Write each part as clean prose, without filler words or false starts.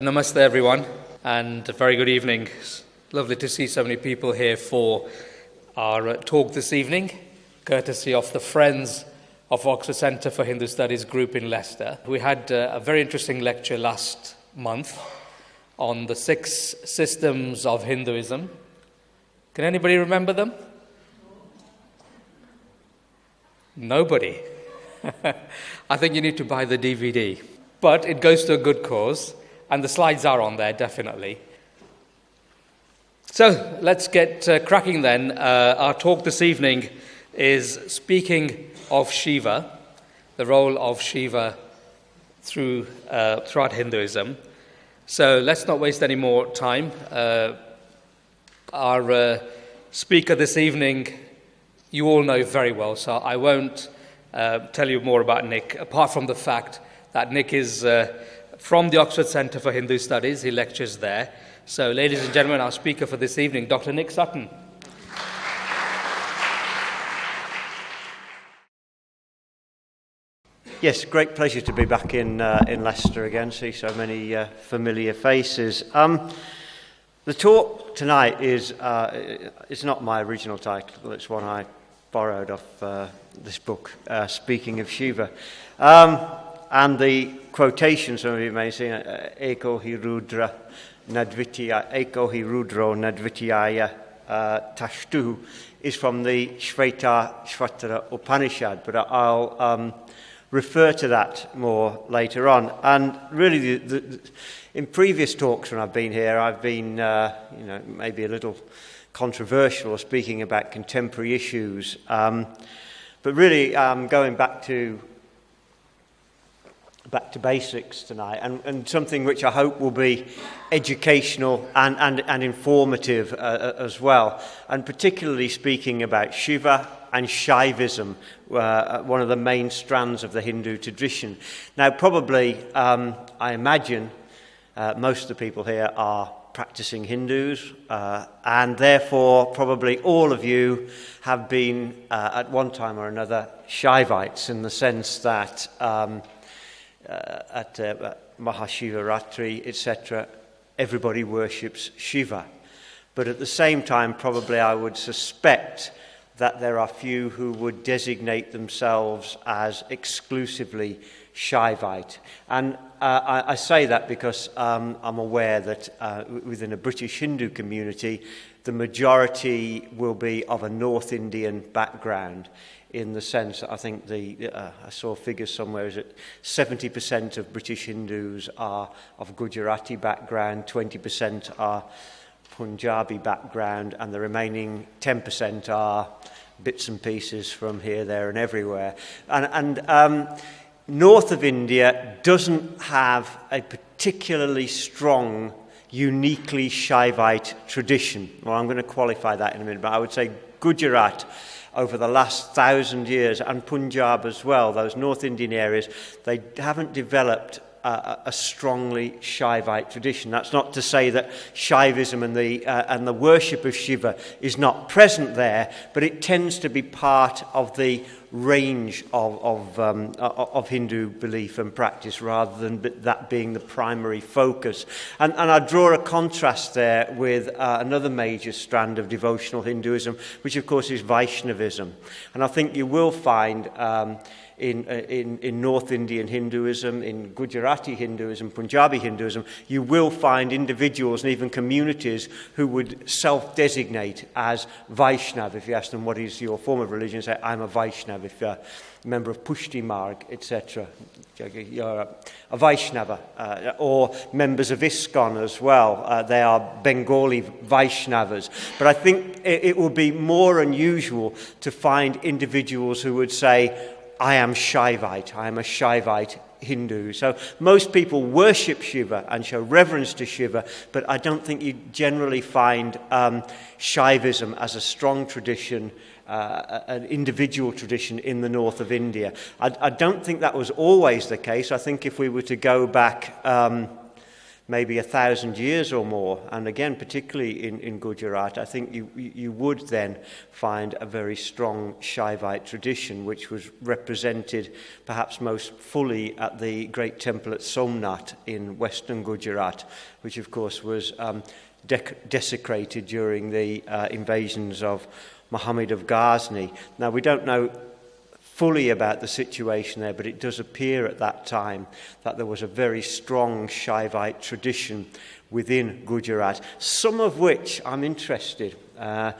Namaste everyone, and a very good evening. It's lovely to see so many people here for our talk this evening, courtesy of the Friends of Oxford Centre for Hindu Studies group in Leicester. We had a very interesting lecture last month on the 6 systems of Hinduism. Can anybody remember them? Nobody. I think you need to buy the DVD. But it goes to a good cause. And the slides are on there, definitely. So let's get cracking then. Our talk this evening is speaking of Shiva, the role of Shiva throughout Hinduism. So let's not waste any more time. Our speaker this evening, you all know very well, so I won't tell you more about Nick, apart from the fact that Nick is from the Oxford Centre for Hindu Studies. He lectures there. So, ladies and gentlemen, our speaker for this evening, Dr. Nick Sutton. Yes, great pleasure to be back in Leicester again, see so many familiar faces. The talk tonight is it's not my original title, it's one I borrowed off this book, Speaking of Shiva. And the quotation, some of you may see, Eko hi rudra nadvitiyaya, Eko hi rudro nadvitiyaya tashtuh, is from the Shvetashvatara Upanishad, but I'll refer to that more later on. And really, in previous talks when I've been here, I've been, maybe a little controversial or speaking about contemporary issues. But really, going back to basics tonight, and something which I hope will be educational and informative as well, and particularly speaking about Shiva and Shaivism, one of the main strands of the Hindu tradition. Now, probably, I imagine most of the people here are practicing Hindus, and therefore probably all of you have been, at one time or another, Shaivites, in the sense that at Mahashivaratri, etc., everybody worships Shiva. But at the same time, probably I would suspect that there are few who would designate themselves as exclusively Shaivite. And I say that because I'm aware that within a British Hindu community, the majority will be of a North Indian background, in the sense that I think I saw figures somewhere that 70% of British Hindus are of Gujarati background, 20% are Punjabi background, and the remaining 10% are bits and pieces from here, there and everywhere. And north of India doesn't have a particularly strong, uniquely Shaivite tradition. Well, I'm going to qualify that in a minute, but I would say Gujarat, over the last 1,000 years, and Punjab as well, those North Indian areas, they haven't developed a strongly Shaivite tradition. That's not to say that Shaivism and the worship of Shiva is not present there, but it tends to be part of the range of Hindu belief and practice, rather than that being the primary focus. And I draw a contrast there with another major strand of devotional Hinduism, which of course is Vaishnavism. And I think you will find in North Indian Hinduism, in Gujarati Hinduism, Punjabi Hinduism, you will find individuals and even communities who would self-designate as Vaishnav. If you ask them, what is your form of religion, say, I'm a Vaishnav. If you're a member of Pushti Marg, etc., you're a Vaishnava. Or members of ISKCON as well. They are Bengali Vaishnavas. But I think it will be more unusual to find individuals who would say, I am Shaivite, I am a Shaivite Hindu. So most people worship Shiva and show reverence to Shiva, but I don't think you generally find Shaivism as a strong tradition, an individual tradition in the north of India. I don't think that was always the case. I think if we were to go back maybe 1,000 years or more, and again, particularly in Gujarat, I think you would then find a very strong Shaivite tradition, which was represented perhaps most fully at the great temple at Somnath in western Gujarat, which of course was desecrated during the invasions of Muhammad of Ghazni. Now, we don't know fully about the situation there, but it does appear at that time that there was a very strong Shaivite tradition within Gujarat, some of which I'm interested, I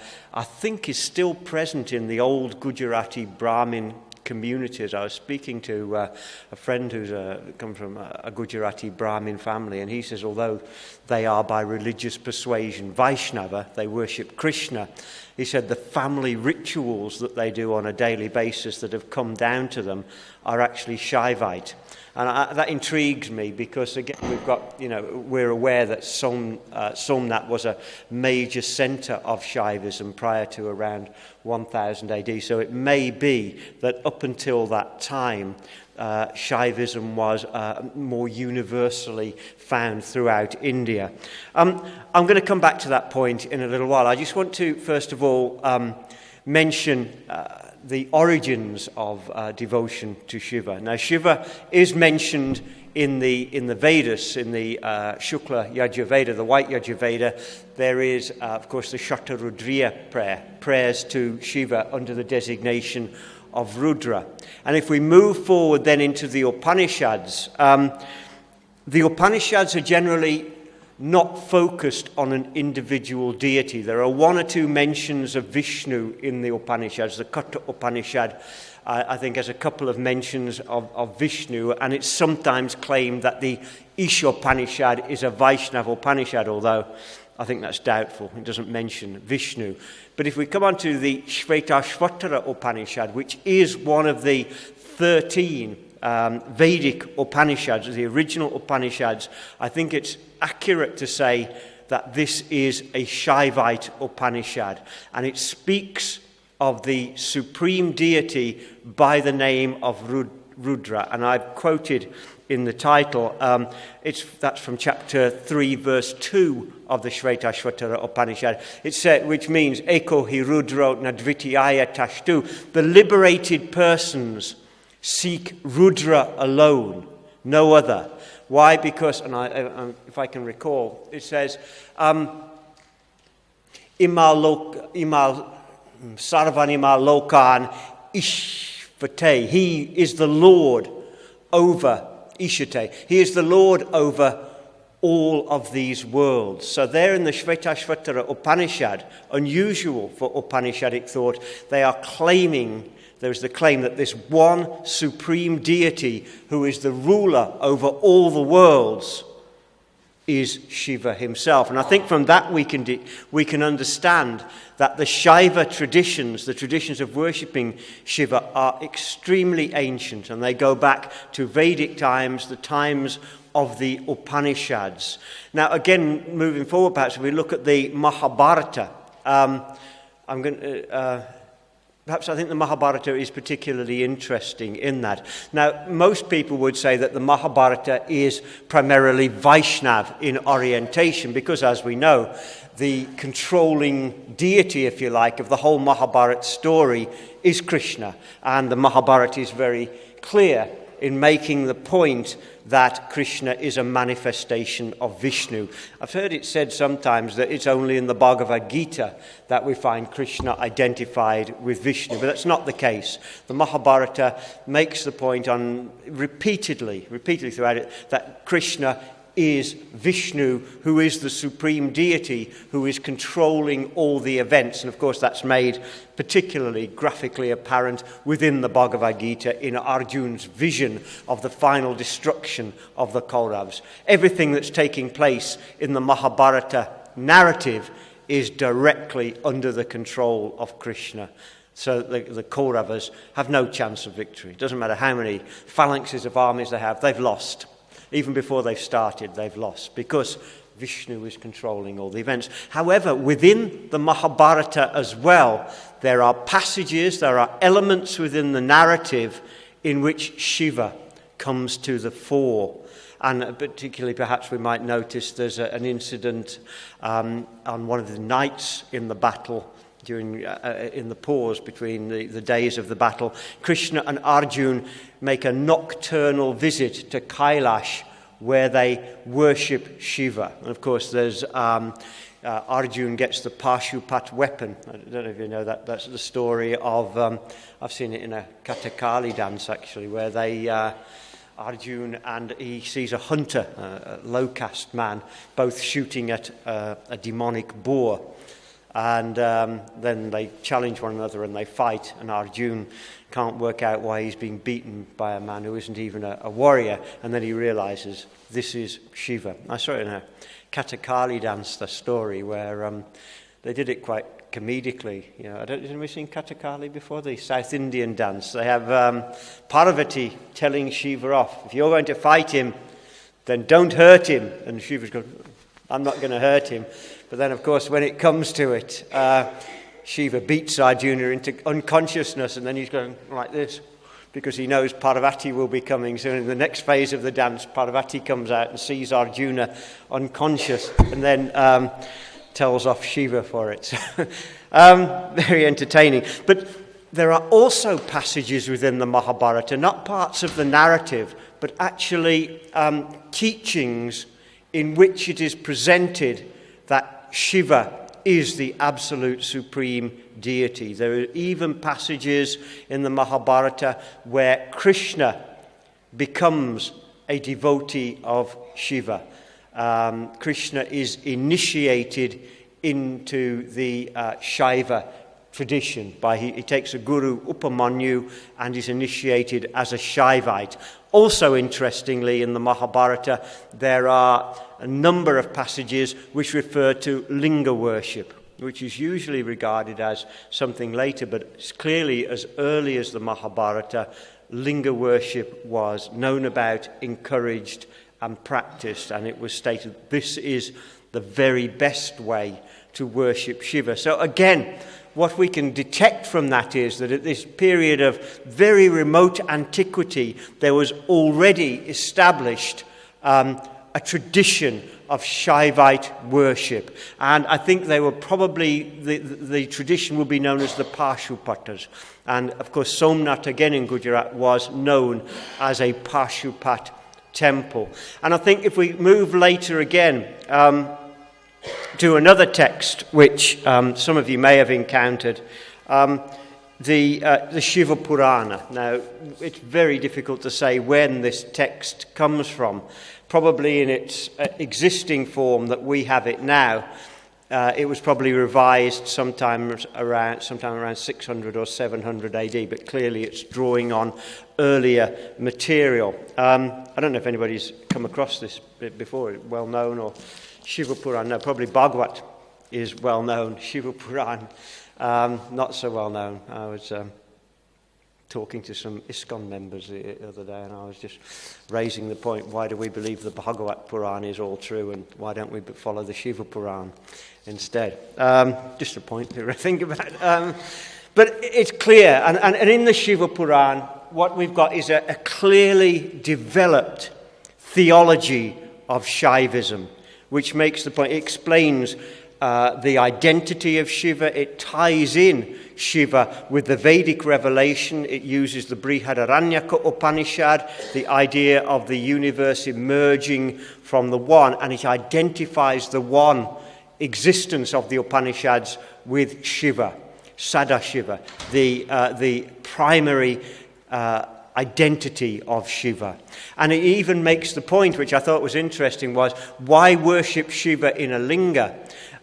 think is still present in the old Gujarati Brahmin communities. I was speaking to a friend who's come from a Gujarati Brahmin family, and he says although they are by religious persuasion Vaishnava, they worship Krishna, he said the family rituals that they do on a daily basis that have come down to them are actually Shaivite. And that intrigues me because, again, we're aware that Somnath was a major centre of Shaivism prior to around 1000 AD. So it may be that up until that time, Shaivism was more universally found throughout India. I'm going to come back to that point in a little while. I just want to, first of all, mention the origins of devotion to Shiva. Now, Shiva is mentioned in the Vedas, in the Shukla Yajurveda, the White Yajurveda. There is, of course, the Shatarudriya prayers to Shiva under the designation of rudra. And if we move forward then into the Upanishads are generally not focused on an individual deity. There are one or two mentions of Vishnu in the Upanishads. The Katha Upanishad, I think, has a couple of mentions of Vishnu, and it's sometimes claimed that the Ishopanishad is a Vaishnava Upanishad, although I think that's doubtful. It doesn't mention Vishnu. But if we come on to the Shvetashvatara Upanishad, which is one of the 13 Vedic Upanishads, the original Upanishads, I think it's accurate to say that this is a Shaivite Upanishad, and it speaks of the supreme deity by the name of Rudra. And I've quoted in the title, that's from chapter 3, verse 2 of the Shvetashvatara Upanishad. It said, which means, Eko hi rudro na dvitiyaya tashtuh. The liberated persons seek Rudra alone, no other. Why? Because, and if I can recall, it says, Imal sarvanima lokan ishvate. He is the Lord over Ishate. He is the Lord over all of these worlds. So there in the Shvetashvatara Upanishad, unusual for Upanishadic thought, there's the claim that this one supreme deity who is the ruler over all the worlds is Shiva himself. And I think from that we can understand that the Shaiva traditions, the traditions of worshipping Shiva, are extremely ancient, and they go back to Vedic times, the times of the Upanishads. Now, again, moving forward, perhaps if we look at the Mahabharata, perhaps I think the Mahabharata is particularly interesting in that. Now, most people would say that the Mahabharata is primarily Vaishnav in orientation, because, as we know, the controlling deity, if you like, of the whole Mahabharata story is Krishna. And the Mahabharata is very clear in making the point that Krishna is a manifestation of Vishnu. I've heard it said sometimes that it's only in the Bhagavad Gita that we find Krishna identified with Vishnu, but that's not the case. The Mahabharata makes the point repeatedly throughout it, that Krishna is Vishnu, who is the supreme deity, who is controlling all the events. And of course that's made particularly graphically apparent within the Bhagavad Gita in Arjuna's vision of the final destruction of the Kauravas. Everything that's taking place in the Mahabharata narrative is directly under the control of Krishna. So the Kauravas have no chance of victory. It doesn't matter how many phalanxes of armies they have, they've lost. Even before they've started, they've lost, because Vishnu is controlling all the events. However, within the Mahabharata as well, there are passages, there are elements within the narrative in which Shiva comes to the fore. And particularly perhaps we might notice there's an incident on one of the nights in the battle, during in the pause between the days of the battle. Krishna and Arjuna make a nocturnal visit to Kailash, where they worship Shiva. And of course there's Arjuna gets the Pashupat weapon. I don't know if you know that. That's the story of, I've seen it in a Kathakali dance actually, where they, Arjuna, and he sees a hunter, a low caste man, both shooting at a demonic boar. And then they challenge one another and they fight, and Arjuna can't work out why he's being beaten by a man who isn't even a warrior, and then he realizes this is Shiva. I saw it in a Kathakali dance, the story, where they did it quite comedically. You know, have you seen Kathakali before? The South Indian dance. They have Parvati telling Shiva off. If you're going to fight him, then don't hurt him. And Shiva's going, I'm not going to hurt him. But then, of course, when it comes to it, Shiva beats Arjuna into unconsciousness, and then he's going like this, because he knows Parvati will be coming. So in the next phase of the dance, Parvati comes out and sees Arjuna unconscious, and then tells off Shiva for it. Very entertaining. But there are also passages within the Mahabharata, not parts of the narrative, but actually teachings in which it is presented that Shiva is the absolute supreme deity. There are even passages in the Mahabharata where Krishna becomes a devotee of Shiva. Krishna is initiated into the Shaiva tradition. He takes a guru, Upamanyu, and is initiated as a Shaivite. Also, interestingly, in the Mahabharata, there are a number of passages which refer to linga worship, which is usually regarded as something later, but it's clearly as early as the Mahabharata, linga worship was known about, encouraged, and practiced, and it was stated this is the very best way to worship Shiva. So again, what we can detect from that is that at this period of very remote antiquity, there was already established a tradition of Shaivite worship. And I think they were probably, the tradition would be known as the Pashupatas. And of course, Somnath, again in Gujarat, was known as a Pashupat temple. And I think if we move later again to another text, which some of you may have encountered, the Shiva Purana. Now, it's very difficult to say when this text comes from. Probably in its existing form that we have it now, it was probably revised sometime around 600 or 700 AD, but clearly it's drawing on earlier material. I don't know if anybody's come across this before, well known, or Shiva Purana. No, probably Bhagavad is well known. Shiva Purana, not so well known. I was talking to some ISKCON members the other day, and I was just raising the point, why do we believe the Bhagavad Purana is all true, and why don't we follow the Shiva Purana instead? Just a point to think about. But it's clear, and in the Shiva Purana, what we've got is a clearly developed theology of Shaivism, which makes the point, it explains the identity of Shiva. It ties in Shiva with the Vedic revelation. It uses the Brihadaranyaka Upanishad, the idea of the universe emerging from the one, and it identifies the one existence of the Upanishads with Shiva, Sadashiva, the primary identity of Shiva. And it even makes the point, which I thought was interesting, was why worship Shiva in a linga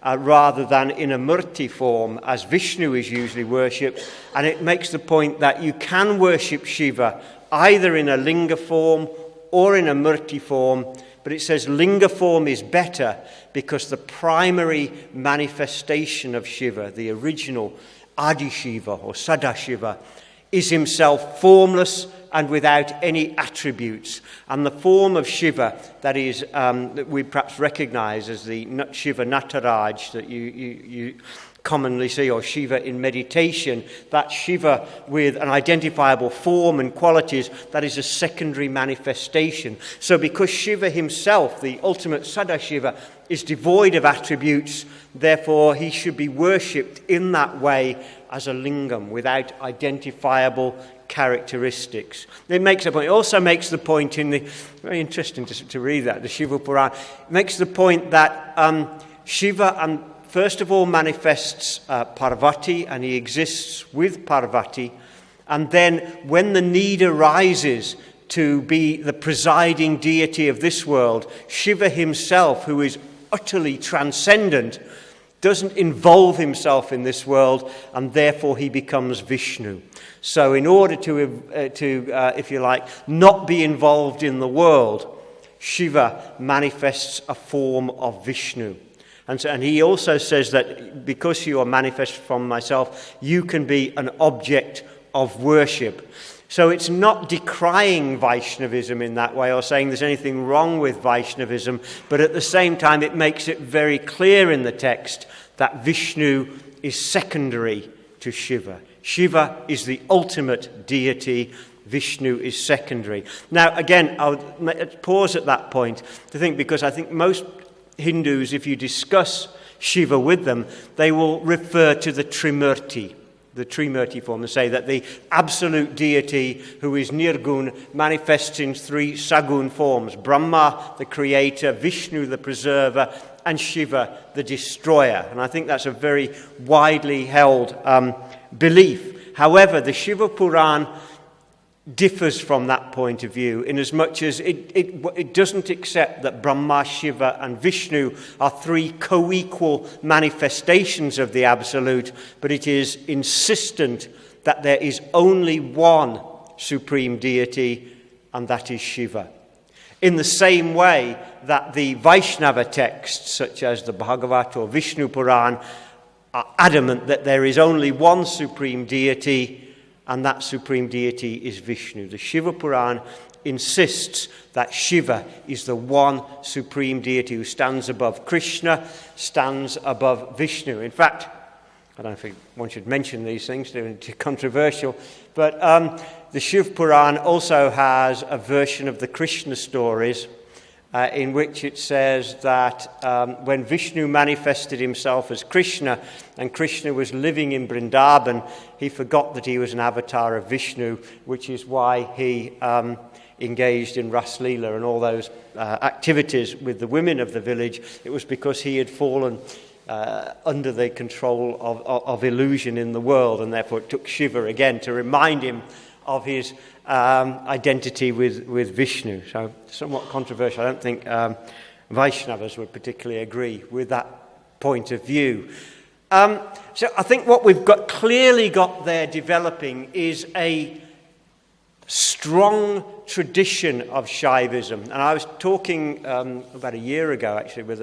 rather than in a murti form, as Vishnu is usually worshipped. And it makes the point that you can worship Shiva either in a linga form or in a murti form, but it says linga form is better because the primary manifestation of Shiva, the original Adi Shiva or Sadashiva, is himself formless and without any attributes. And the form of Shiva that is that we perhaps recognize as the Shiva Nataraj that you commonly see, or Shiva in meditation, that Shiva with an identifiable form and qualities, that is a secondary manifestation. So because Shiva himself, the ultimate Sadashiva, is devoid of attributes, therefore he should be worshipped in that way as a lingam, without identifiable characteristics. It also makes the point in the, very interesting to read that, the Shiva Puran, it makes the point that Shiva first of all manifests Parvati, and he exists with Parvati, and then when the need arises to be the presiding deity of this world, Shiva himself, who is utterly transcendent, doesn't involve himself in this world, and therefore he becomes Vishnu. So in order to if you like, not be involved in the world, Shiva manifests a form of Vishnu. And he also says that because you are manifest from myself, you can be an object of worship. So it's not decrying Vaishnavism in that way or saying there's anything wrong with Vaishnavism, but at the same time it makes it very clear in the text that Vishnu is secondary to Shiva. Shiva is the ultimate deity, Vishnu is secondary. Now again, I'll pause at that point to think, because I think most Hindus, if you discuss Shiva with them, they will refer to the Trimurti form, and say that the absolute deity who is Nirgun manifests in three Sagun forms: Brahma, the creator; Vishnu, the preserver; and Shiva, the destroyer. And I think that's a very widely held belief. However, the Shiva Puran differs from that point of view, in as much as it doesn't accept that Brahma, Shiva and Vishnu are three co-equal manifestations of the Absolute, but it is insistent that there is only one supreme deity, and that is Shiva. In the same way that the Vaishnava texts, such as the Bhagavad or Vishnu Puran, are adamant that there is only one supreme deity, and that supreme deity is Vishnu. The Shiva Puran insists that Shiva is the one supreme deity who stands above Krishna, stands above Vishnu. In fact, I don't think one should mention these things, they're too controversial, but the Shiva Puran also has a version of the Krishna stories in which it says that when Vishnu manifested himself as Krishna, and Krishna was living in Vrindavan, he forgot that he was an avatar of Vishnu, which is why he engaged in Ras Leela and all those activities with the women of the village. It was because he had fallen under the control of illusion in the world, and therefore it took Shiva again to remind him of his identity with Vishnu. So somewhat controversial. I don't think Vaishnavas would particularly agree with that point of view. So I think what we've clearly got there developing is a strong tradition of Shaivism. And I was talking about a year ago, actually, with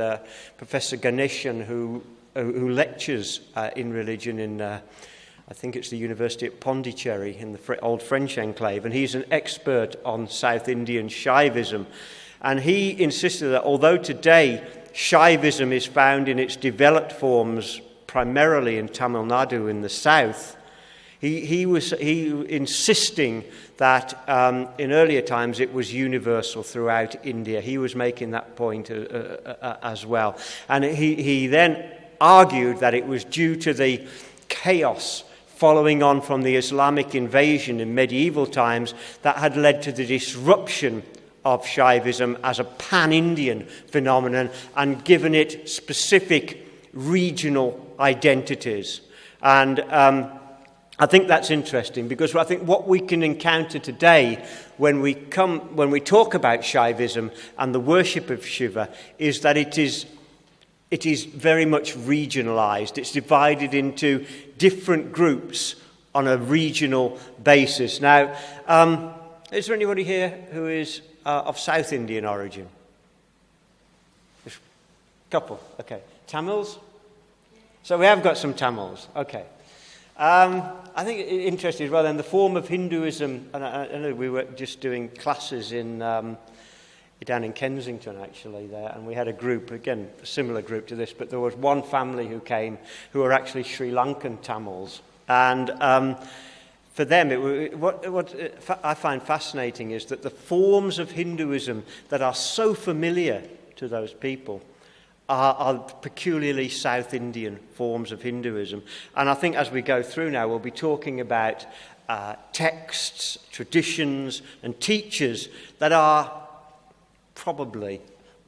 Professor Ganeshan, who lectures in religion in, I think it's the University at Pondicherry in the old French enclave, and he's an expert on South Indian Shaivism. And he insisted that although today Shaivism is found in its developed forms primarily in Tamil Nadu in the south, he was insisting that in earlier times it was universal throughout India. He was making that point as well. And he then argued that it was due to the chaos following on from the Islamic invasion in medieval times that had led to the disruption of Shaivism as a pan-Indian phenomenon and given it specific regional identities. And I think that's interesting, because I think what we can encounter today when we talk about Shaivism and the worship of Shiva is that it is very much regionalized. It's divided into different groups on a regional basis. Now, is there anybody here who is of South Indian origin? Just a couple, okay. Tamils? So we have got some Tamils, okay. I think it's interesting as well, then, the form of Hinduism, and I know we were just doing classes in down in Kensington, actually, there, and we had a group, again, a similar group to this, but there was one family who came who were actually Sri Lankan Tamils. And for them, what I find fascinating is that the forms of Hinduism that are so familiar to those people are peculiarly South Indian forms of Hinduism. And I think as we go through now, we'll be talking about texts, traditions, and teachers that are probably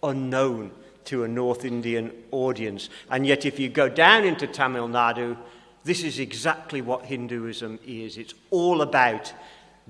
unknown to a North Indian audience. And yet if you go down into Tamil Nadu, this is exactly what Hinduism is. It's all about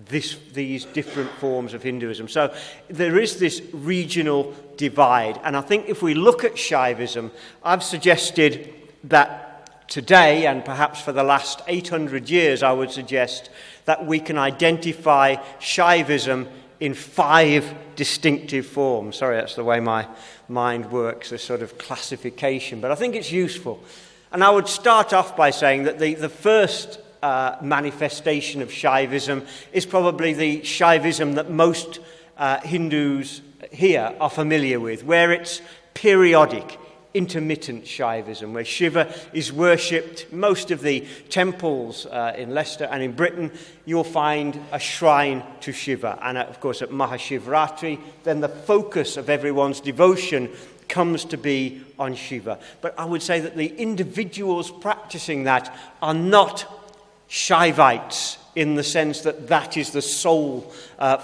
these different forms of Hinduism. So there is this regional divide. And I think if we look at Shaivism, I've suggested that today, and perhaps for the last 800 years, I would suggest that we can identify Shaivism in 5 distinctive forms. Sorry, that's the way my mind works, this sort of classification. But I think it's useful. And I would start off by saying that the first manifestation of Shaivism is probably the Shaivism that most Hindus here are familiar with, where it's periodic, intermittent Shaivism, where Shiva is worshipped. Most of the temples in Leicester and in Britain, you'll find a shrine to Shiva. And of course at Mahashivratri, then the focus of everyone's devotion comes to be on Shiva. But I would say that the individuals practicing that are not Shaivites in the sense that that is the sole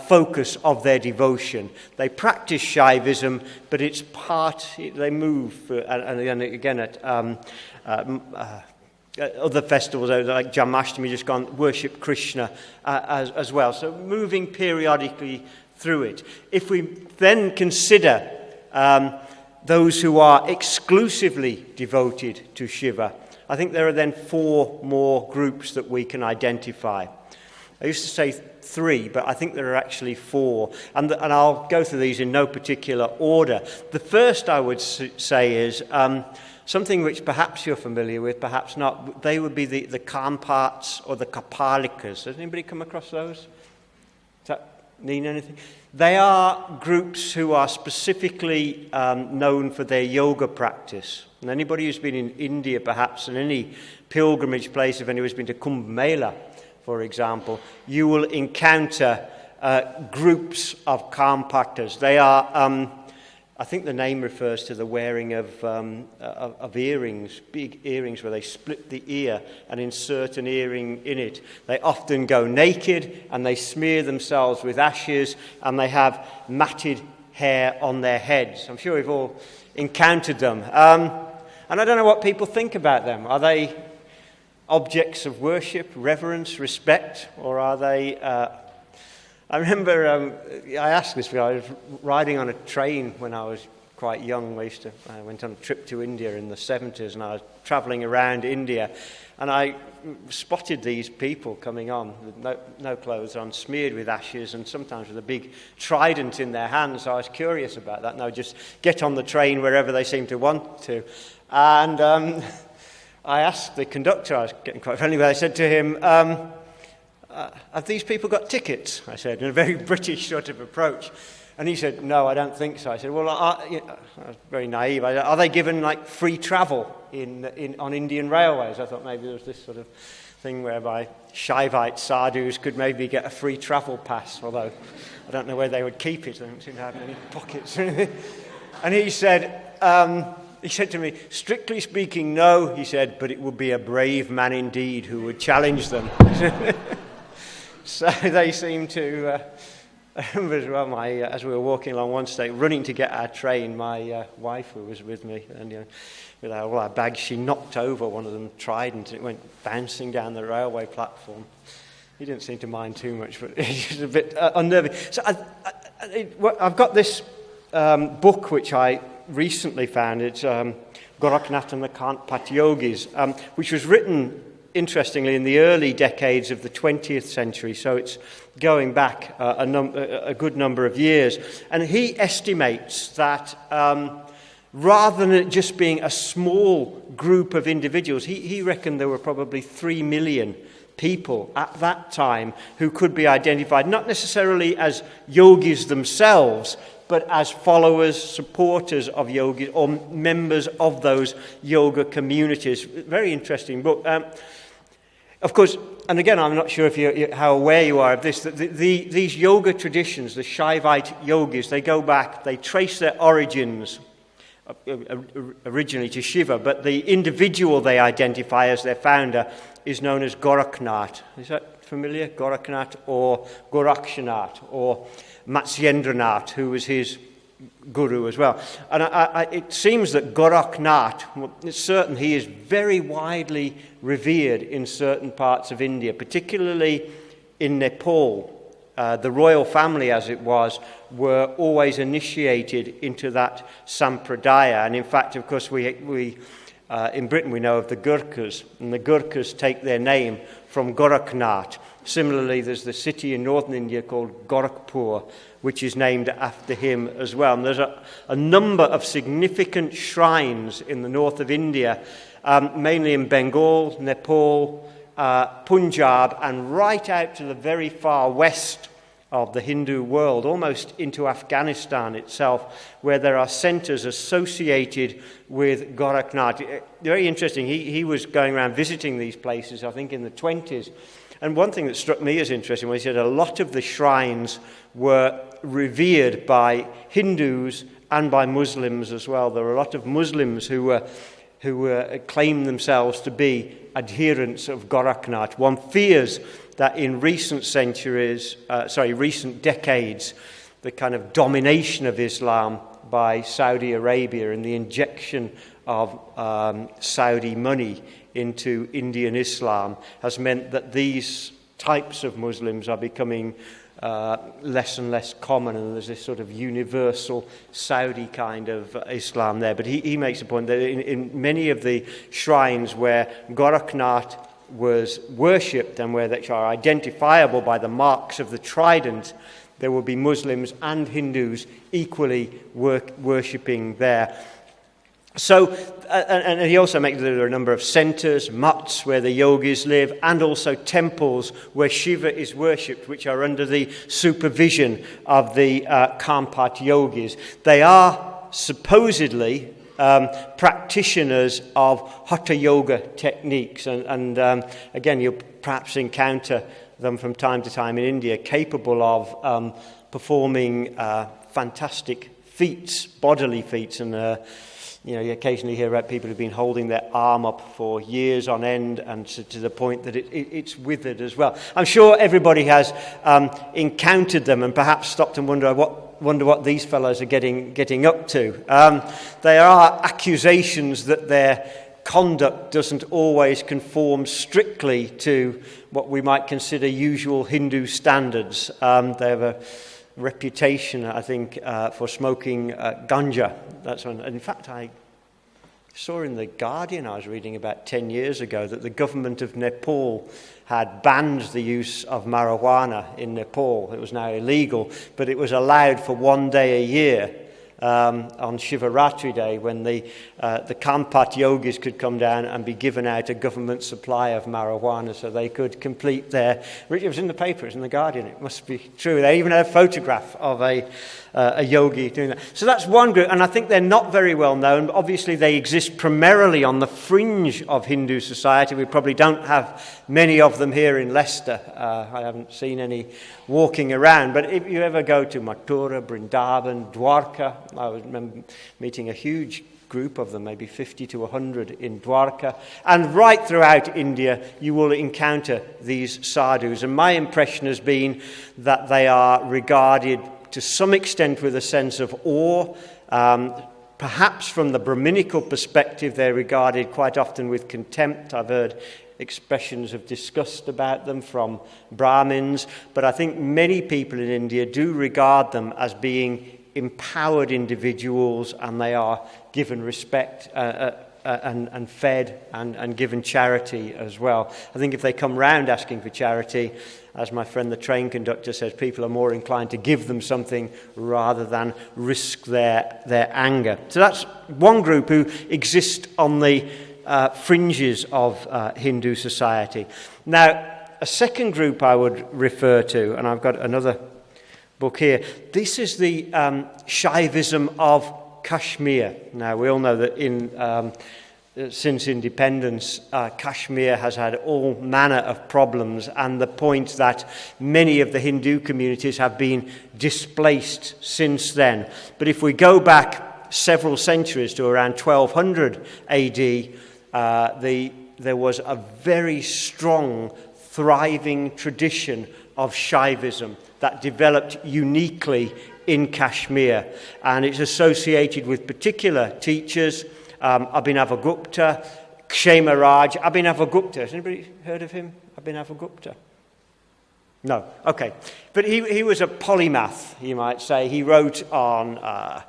focus of their devotion. They practice Shaivism, but it's they move. And again, at other festivals like Janmashtami just gone, worship Krishna as well. So moving periodically through it. If we then consider those who are exclusively devoted to Shiva, I think there are then 4 more groups that we can identify. I used to say 3, but I think there are actually 4. And I'll go through these in no particular order. The first I would say is something which perhaps you're familiar with, perhaps not. They would be the Kampats or the Kapalikas. Has anybody come across those? Does that mean anything? They are groups who are specifically known for their yoga practice. And anybody who's been in India, perhaps, in any pilgrimage place, if anyone's been to Kumbh Mela, for example, you will encounter groups of Kampatas. They are, I think the name refers to the wearing of earrings, big earrings where they split the ear and insert an earring in it. They often go naked and they smear themselves with ashes and they have matted hair on their heads. I'm sure we've all encountered them. And I don't know what people think about them. Are they objects of worship, reverence, respect, or are they... I remember, I asked this because I was riding on a train when I was quite young. I went on a trip to India in the 70s and I was travelling around India and I spotted these people coming on with no clothes on, smeared with ashes and sometimes with a big trident in their hands. So I was curious about that and I would just get on the train wherever they seemed to want to. And I asked the conductor, I was getting quite friendly, but I said to him, have these people got tickets? I said, in a very British sort of approach. And he said, no, I don't think so. I said, well, I was very naive. Are they given like free travel on Indian railways? I thought maybe there was this sort of thing whereby Shaivite sadhus could maybe get a free travel pass, although I don't know where they would keep it. They don't seem to have any pockets or anything. And he said to me, strictly speaking, no, he said, but it would be a brave man indeed who would challenge them. So they seem to... I remember as well, as we were walking along one state, running to get our train, my wife who was with me, and with all our bags, she knocked over one of them trident, and it went bouncing down the railway platform. He didn't seem to mind too much, but he was a bit unnerving. So I've got this book which I recently found. It's Goraknath and the Kantpat Yogis, which was written, interestingly, in the early decades of the 20th century, so it's going back a good number of years. And he estimates that rather than it just being a small group of individuals, he reckoned there were probably 3 million people at that time who could be identified not necessarily as yogis themselves, but as followers, supporters of yogis, or members of those yoga communities. Very interesting book. Of course, and again, I'm not sure if how aware you are of this, that these yoga traditions, the Shaivite yogis, they go back, they trace their origins originally to Shiva, but the individual they identify as their founder is known as Gorakhnath. Is that familiar? Gorakhnath or Gorakshanath or Matsyendranath, who was his guru as well. And it seems that Gorakhnath, it's certain he is very widely revered in certain parts of India, particularly in Nepal. The royal family, as it was, were always initiated into that sampradaya. And in fact, of course, we in Britain we know of the Gurkhas, and the Gurkhas take their name from Gorakhnath. Similarly, there's the city in northern India called Gorakhpur, which is named after him as well. And there's a number of significant shrines in the north of India, mainly in Bengal, Nepal, Punjab, and right out to the very far west of the Hindu world, almost into Afghanistan itself, where there are centres associated with Gorakhnath. Very interesting. He was going around visiting these places, I think, in the 20s. And one thing that struck me as interesting was he said a lot of the shrines were revered by Hindus and by Muslims as well. There were a lot of Muslims who claimed themselves to be adherents of Gorakhnath. One fears that in recent decades, the kind of domination of Islam by Saudi Arabia and the injection of Saudi money into Indian Islam has meant that these types of Muslims are becoming less and less common, and there's this sort of universal Saudi kind of Islam there. But he makes a point that in many of the shrines where Gorakhnath was worshipped and where they are identifiable by the marks of the trident, there will be Muslims and Hindus equally worshipping there. So, and he also makes there are a number of centres, mutts where the yogis live, and also temples where Shiva is worshipped, which are under the supervision of the Kampat yogis. They are supposedly practitioners of Hatha yoga techniques, and again, you'll perhaps encounter them from time to time in India, capable of performing fantastic feats, bodily feats, and you occasionally hear about people who've been holding their arm up for years on end, and to the point that it's withered as well. I'm sure everybody has encountered them and perhaps stopped and wonder what these fellows are getting up to. There are accusations that their conduct doesn't always conform strictly to what we might consider usual Hindu standards. They have a reputation, I think, for smoking ganja. That's one. In fact, I saw in The Guardian, I was reading about 10 years ago, that the government of Nepal had banned the use of marijuana in Nepal. It was now illegal, but it was allowed for one day a year on Shivaratri Day, when the Kampat yogis could come down and be given out a government supply of marijuana so they could complete their... It was in the paper, it was in The Guardian, it must be true. They even had a photograph of a yogi doing that. So that's one group, and I think they're not very well known. Obviously, they exist primarily on the fringe of Hindu society. We probably don't have many of them here in Leicester. I haven't seen any walking around, but if you ever go to Mathura, Vrindavan, Dwarka, I remember meeting a huge group of them, maybe 50 to 100 in Dwarka, and right throughout India you will encounter these sadhus, and my impression has been that they are regarded to some extent with a sense of awe. Perhaps from the Brahminical perspective they're regarded quite often with contempt. I've heard expressions of disgust about them from Brahmins, but I think many people in India do regard them as being empowered individuals, and they are given respect and fed and given charity as well. I think if they come round asking for charity, as my friend the train conductor says, people are more inclined to give them something rather than risk their anger. So that's one group who exist on the fringes of Hindu society. Now, a second group I would refer to, and I've got another book here. This is the Shaivism of Kashmir. Now, we all know that since independence, Kashmir has had all manner of problems, and the point that many of the Hindu communities have been displaced since then. But if we go back several centuries to around 1200 AD, there was a very strong, thriving tradition of Shaivism that developed uniquely in Kashmir, and it's associated with particular teachers. Abhinavagupta, Kshemaraj. Abhinavagupta, has anybody heard of him? Abhinavagupta? No, okay. But he was a polymath, you might say. He wrote on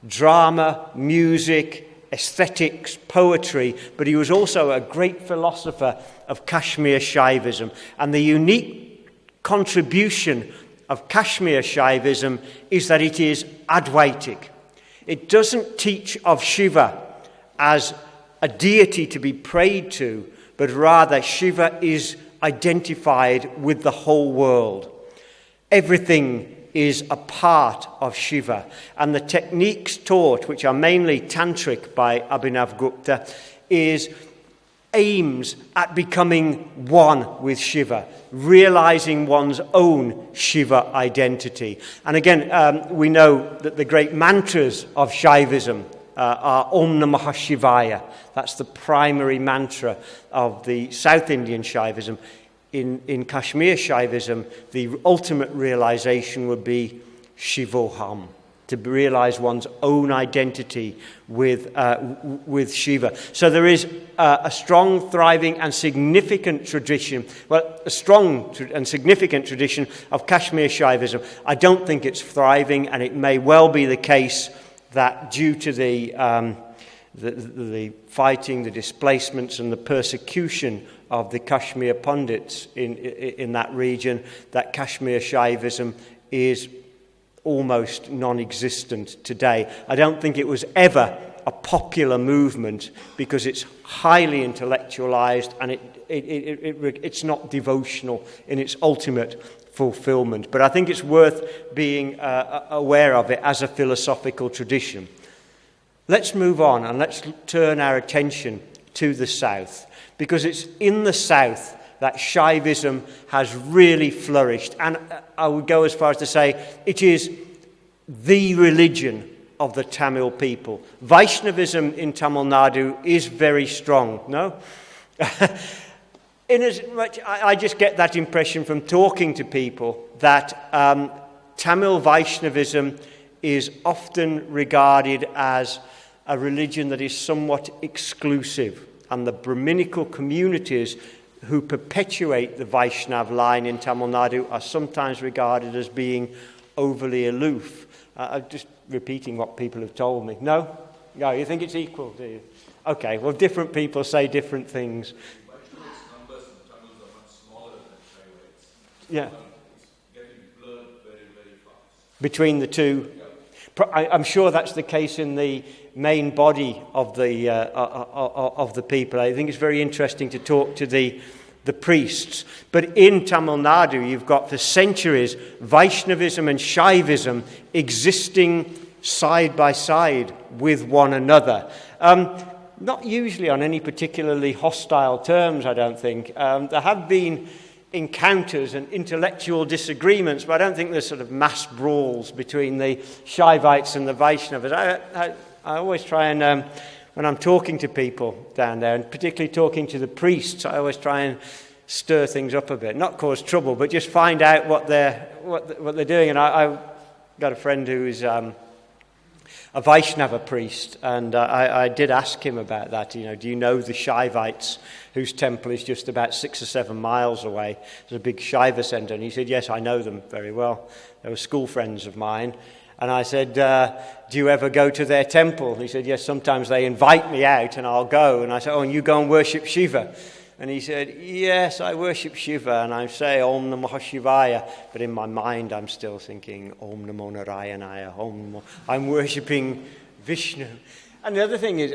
drama, music, aesthetics, poetry, but he was also a great philosopher of Kashmir Shaivism. And the unique contribution of Kashmir Shaivism is that it is Advaitic. It doesn't teach of Shiva as a deity to be prayed to, but rather Shiva is identified with the whole world. Everything is a part of Shiva, and the techniques taught, which are mainly tantric by Abhinavagupta, aims at becoming one with Shiva, realizing one's own Shiva identity. And again, we know that the great mantras of Shaivism are Om Namah Shivaya. That's the primary mantra of the South Indian Shaivism. In Kashmir Shaivism, the ultimate realization would be Shivoham, to realize one's own identity with Shiva. So there is a strong, thriving and significant tradition, a strong and significant tradition of Kashmir Shaivism. I don't think it's thriving, and it may well be the case that due to the fighting, the displacements and the persecution of the Kashmir Pundits in that region, that Kashmir Shaivism is almost non-existent today. I don't think it was ever a popular movement because it's highly intellectualized and it's not devotional in its ultimate fulfillment. But I think it's worth being aware of it as a philosophical tradition. Let's move on and let's turn our attention to the South, because it's in the South that Shaivism has really flourished. And I would go as far as to say it is the religion of the Tamil people. Vaishnavism in Tamil Nadu is very strong, no? In as much, I just get that impression from talking to people that Tamil Vaishnavism is often regarded as a religion that is somewhat exclusive, and the Brahminical communities who perpetuate the Vaishnav line in Tamil Nadu are sometimes regarded as being overly aloof. I'm just repeating what people have told me. No? No, you think it's equal, do you? Okay, well, different people say different things. Vaishnav's numbers in Tamils are much smaller than Shaivites. Yeah. It's getting blurred very, very fast. Between the two? Yeah. I'm sure that's the case in the main body of the people. I think it's very interesting to talk to the priests. But in Tamil Nadu, you've got for centuries Vaishnavism and Shaivism existing side by side with one another. Not usually on any particularly hostile terms, I don't think. There have been encounters and intellectual disagreements, but I don't think there's sort of mass brawls between the Shaivites and the Vaishnavas. I always try and, when I'm talking to people down there, and particularly talking to the priests, I always try and stir things up a bit. Not cause trouble, but just find out what they're doing. And I've got a friend who's a Vaishnava priest, and I did ask him about that. You know, do you know the Shaivites whose temple is just about 6 or 7 miles away? There's a big Shaiva centre, and he said, yes, I know them very well. They were school friends of mine. And I said, do you ever go to their temple? And he said, yes, sometimes they invite me out and I'll go. And I said, oh, and you go and worship Shiva? And he said, yes, I worship Shiva, and I say Om Namah Shivaya, but in my mind I'm still thinking Om Namo Narayanaya, Om Namo. I'm worshipping Vishnu. And the other thing is,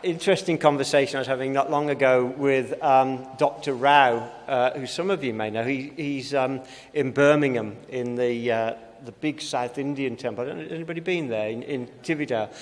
interesting conversation I was having not long ago with Dr. Rao, who some of you may know. He's in Birmingham in the big South Indian temple. Anybody been there in dvitiyaya?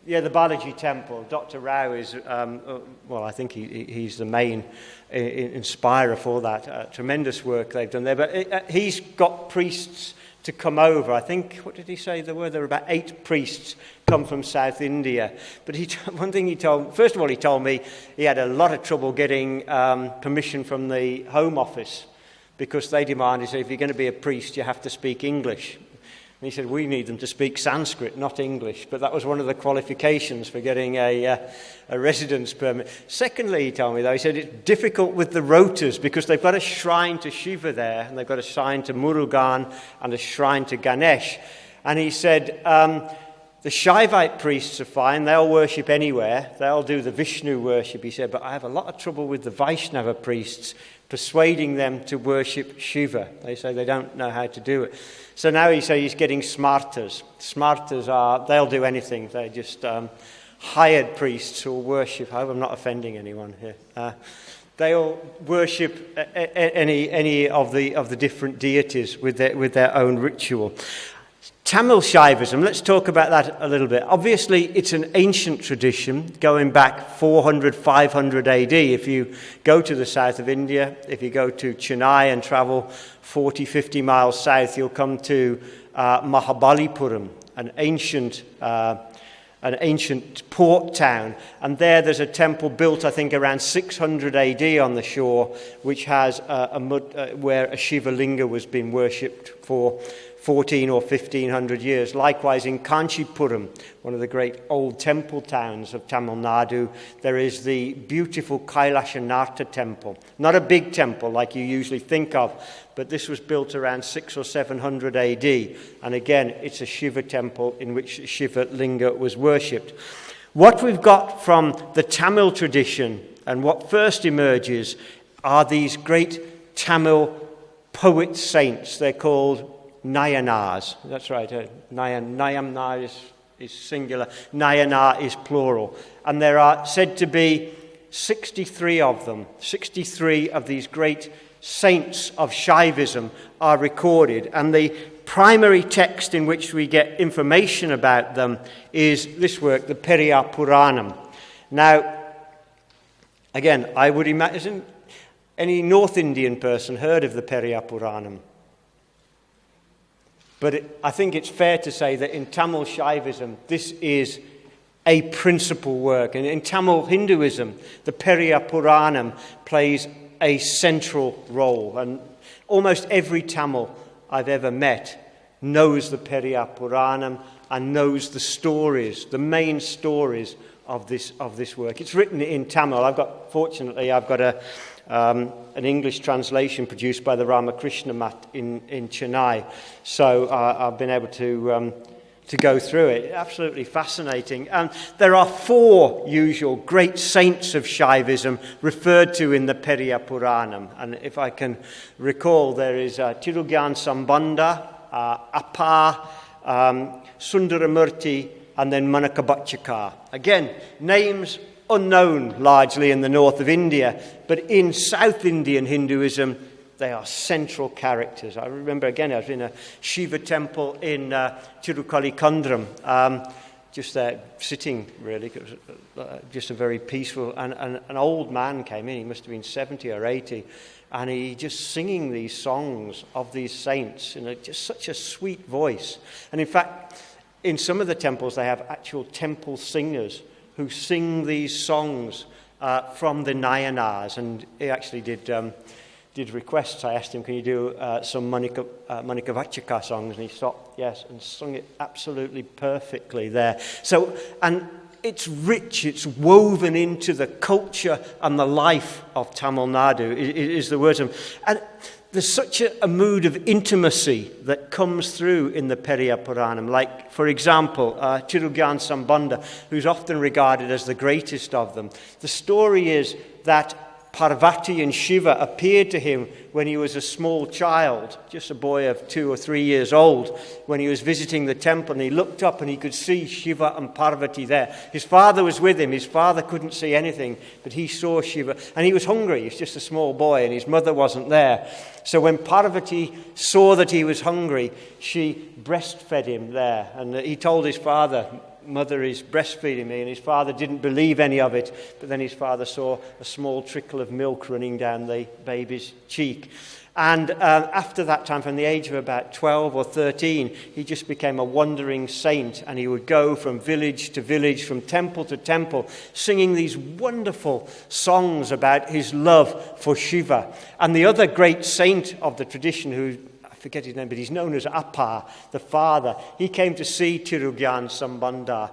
Yeah, the Balaji temple. Dr. Rao is, I think he's the main inspirer for that. Tremendous work they've done there. But he's got priests to come over. I think, what did he say there were? There were about 8 priests come from South India. But one thing he told, first of all, he told me he had a lot of trouble getting permission from the Home Office because they demanded, so if you're going to be a priest, you have to speak English. And he said, we need them to speak Sanskrit, not English. But that was one of the qualifications for getting a residence permit. Secondly, he told me, though, he said it's difficult with the rotas because they've got a shrine to Shiva there, and they've got a shrine to Murugan and a shrine to Ganesh. And he said, the Shaivite priests are fine. They'll worship anywhere. They'll do the Vishnu worship, he said. But I have a lot of trouble with the Vaishnava priests, persuading them to worship Shiva. They say they don't know how to do it. So now he says he's getting smartas. Smartas they'll do anything. They're just hired priests who will worship. I hope I'm not offending anyone here. They'll worship any of the different deities with their own ritual. Tamil Shaivism, let's talk about that a little bit. Obviously, it's an ancient tradition going back 400, 500 AD. If you go to the south of India, if you go to Chennai and travel 40, 50 miles south, you'll come to Mahabalipuram, an ancient port town. And there's a temple built, I think, around 600 AD on the shore, which has where a Shiva linga was being worshipped for 14 or 1500 years. Likewise, in Kanchipuram, one of the great old temple towns of Tamil Nadu, there is the beautiful Kailashanartha temple. Not a big temple like you usually think of, but this was built around 600 or 700 AD. And again, it's a Shiva temple in which Shiva linga was worshipped. What we've got from the Tamil tradition and what first emerges are these great Tamil poet saints. They're called Nayanas. That's right. Nayamna is singular. Nayana is plural. And there are said to be 63 of them. 63 of these great saints of Shaivism are recorded. And the primary text in which we get information about them is this work, the Periya Puranam. Now, again, I would imagine any North Indian person heard of the Periya Puranam. But I think it's fair to say that in Tamil Shaivism, this is a principal work. And in Tamil Hinduism, the Periya Puranam plays a central role. And almost every Tamil I've ever met knows the Periya Puranam and knows the stories, the main stories of this work. It's written in Tamil. Fortunately, I've got an English translation produced by the Ramakrishna Math in Chennai. So I've been able to go through it. Absolutely fascinating. There are 4 usual great saints of Shaivism referred to in the Periya Puranam. And if I can recall, there is Tirugyan Sambandha, Appa, Sundaramurti, and then Manakabachaka. Again, names unknown largely in the north of India, but in South Indian Hinduism, they are central characters. I remember, again, I was in a Shiva temple in Tirukalikundram, just there sitting, really. It was just a very peaceful, and an old man came in, he must have been 70 or 80, and he just singing these songs of these saints in just such a sweet voice. And in fact, in some of the temples, they have actual temple singers who sing these songs from the Nayanas. And he actually did requests. I asked him, can you do some Manikavachaka songs? And he stopped, yes, and sung it absolutely perfectly there. So, and it's rich, it's woven into the culture and the life of Tamil Nadu, is the words of. And there's such a mood of intimacy that comes through in the Periya Puranam. Like, for example, Tirugyan Sambandha, who's often regarded as the greatest of them. The story is that Parvati and Shiva appeared to him when he was a small child, just a boy of 2 or 3 years old, when he was visiting the temple, and he looked up and he could see Shiva and Parvati there. His father was with him. His father couldn't see anything, but he saw Shiva, and he was hungry. He was just a small boy, and his mother wasn't there. So when Parvati saw that he was hungry, she breastfed him there, and he told his father, "Mother is breastfeeding me," and his father didn't believe any of it, but then his father saw a small trickle of milk running down the baby's cheek. And after that time, from the age of about 12 or 13, he just became a wandering saint, and he would go from village to village, from temple to temple, singing these wonderful songs about his love for Shiva. And the other great saint of the tradition, who I forget his name, but he's known as Appa, the father. He came to see Tirugyan Sambandha.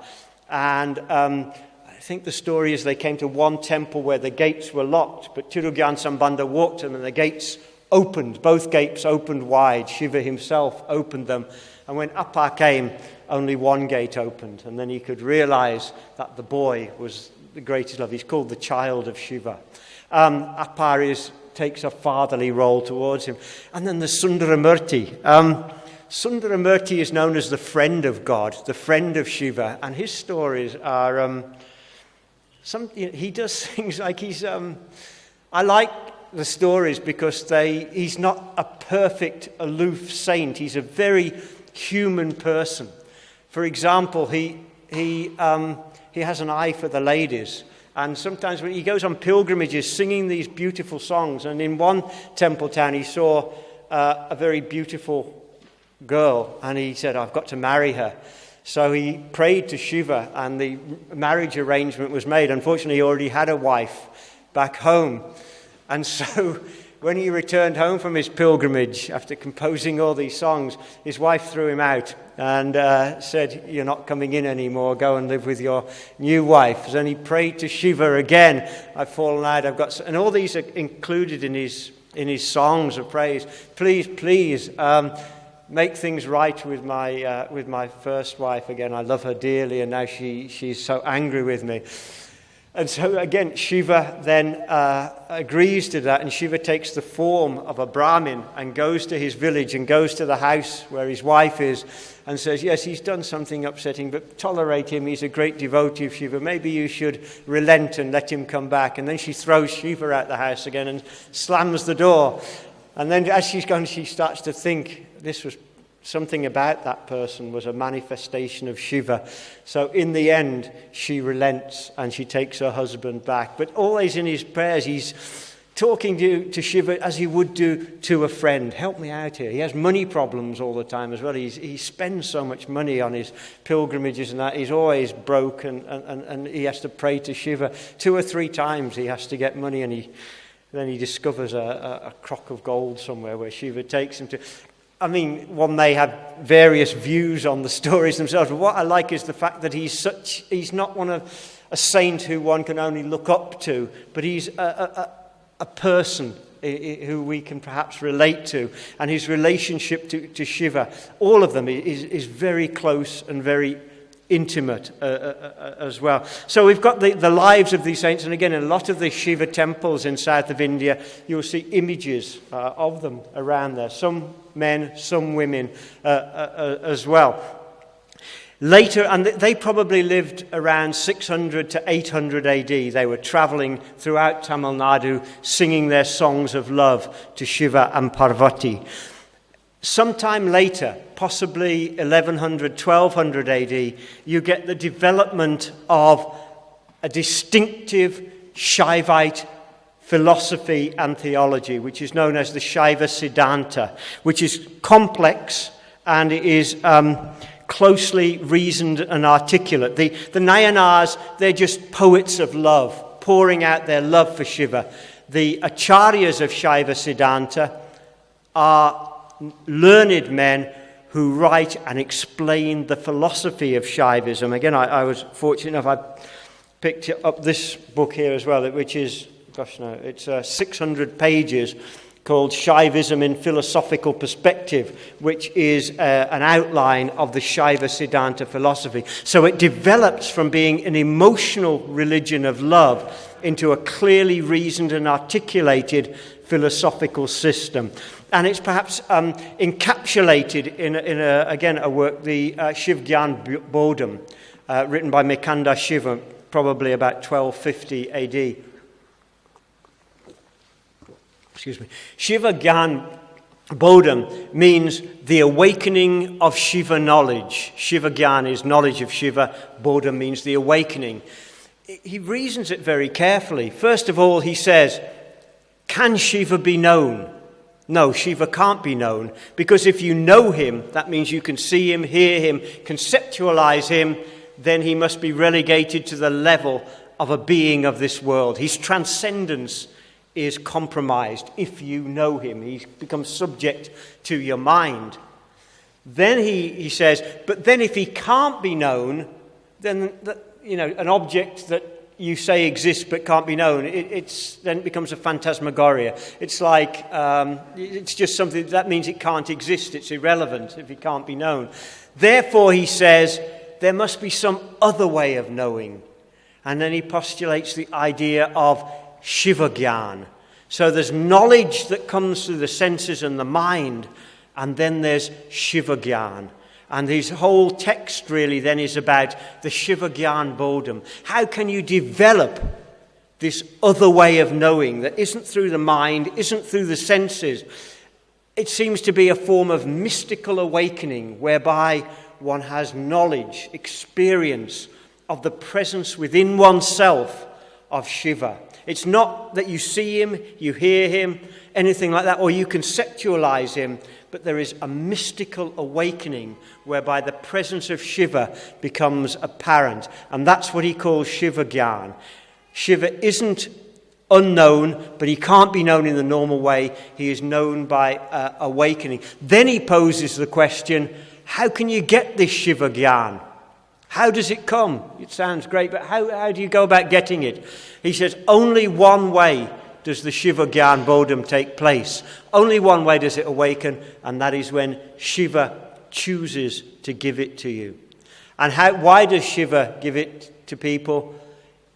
And I think the story is they came to one temple where the gates were locked, but Tirugyan Sambandha walked them and the gates opened. Both gates opened wide. Shiva himself opened them. And when Appa came, only one gate opened. And then he could realize that the boy was the greatest love. He's called the child of Shiva. Appa takes a fatherly role towards him. And then the Sundaramurti. Sundaramurti is known as the friend of God, the friend of Shiva. And his stories are... he does things like I like the stories because he's not a perfect, aloof saint. He's a very human person. For example, he has an eye for the ladies. And sometimes when he goes on pilgrimages singing these beautiful songs, and in one temple town he saw a very beautiful girl, and he said, "I've got to marry her." So he prayed to Shiva, and the marriage arrangement was made. Unfortunately, he already had a wife back home. And so when he returned home from his pilgrimage, after composing all these songs, his wife threw him out and said, "You're not coming in anymore. Go and live with your new wife." So then he prayed to Shiva again. "I've fallen out. I've got..." And all these are included in his songs of praise. Please, make things right with my first wife again. I love her dearly, and now she's so angry with me. And so again, Shiva then agrees to that, and Shiva takes the form of a Brahmin and goes to his village and goes to the house where his wife is and says, "Yes, he's done something upsetting, but tolerate him. He's a great devotee of Shiva. Maybe you should relent and let him come back." And then she throws Shiva out the house again and slams the door. And then as she's gone, she starts to think this was something about that person was a manifestation of Shiva. So in the end, she relents and she takes her husband back. But always in his prayers, he's talking to Shiva as he would do to a friend. "Help me out here." He has money problems all the time as well. He spends so much money on his pilgrimages and that. He's always broke, and he has to pray to Shiva 2 or 3 times. He has to get money, and then he discovers a crock of gold somewhere where Shiva takes him to. I mean, one may have various views on the stories themselves, but what I like is the fact that he's not a saint who one can only look up to, but he's a person who we can perhaps relate to, and his relationship to Shiva, all of them, is very close and very intimate as well. So we've got the lives of these saints, and again, in a lot of the Shiva temples in south of India, you'll see images of them around there. Some men, some women as well. Later, and they probably lived around 600 to 800 AD. They were traveling throughout Tamil Nadu, singing their songs of love to Shiva and Parvati. Sometime later, possibly 1100, 1200 AD, you get the development of a distinctive Shaivite philosophy and theology, which is known as the Shiva Siddhanta, which is complex and it is closely reasoned and articulate. The Nayanas, they're just poets of love, pouring out their love for Shiva. The Acharyas of Shiva Siddhanta are learned men who write and explain the philosophy of Shaivism. Again, I was fortunate enough, I picked up this book here as well, which is, it's 600 pages called Shaivism in Philosophical Perspective, which is an outline of the Shaiva Siddhanta philosophy. So it develops from being an emotional religion of love into a clearly reasoned and articulated philosophical system. And it's perhaps encapsulated in a work, the Shiv Gyan Bodham, written by Mikanda Shiva, probably about 1250 AD. Excuse me. Shiva Gyan Bodham means the awakening of Shiva knowledge. Shiva Gyan is knowledge of Shiva. Bodham means the awakening. He reasons it very carefully. First of all, he says, can Shiva be known? No, Shiva can't be known, because if you know him, that means you can see him, hear him, conceptualize him, then he must be relegated to the level of a being of this world. His transcendence is compromised if you know him. He becomes subject to your mind. Then he says, but then if he can't be known, then an object that you say exists but can't be known, then it becomes a phantasmagoria. It's like, it's just something, that means it can't exist. It's irrelevant if it can't be known. Therefore, he says, there must be some other way of knowing. And then he postulates the idea of Shiva Gyan. So there's knowledge that comes through the senses and the mind, and then there's Shiva Gyan. And his whole text really then is about the Shiva Gyan Bodham. How can you develop this other way of knowing that isn't through the mind, isn't through the senses? It seems to be a form of mystical awakening whereby one has knowledge, experience of the presence within oneself of Shiva. It's not that you see him, you hear him, anything like that, or you conceptualize him, but there is a mystical awakening whereby the presence of Shiva becomes apparent. And that's what he calls Shiva Gyan. Shiva isn't unknown, but he can't be known in the normal way. He is known by awakening. Then he poses the question, how can you get this Shiva Gyan? How does it come? It sounds great, but how do you go about getting it? He says, only one way does the Shiva Gyan Bodham take place. Only one way does it awaken, and that is when Shiva chooses to give it to you. And why does Shiva give it to people?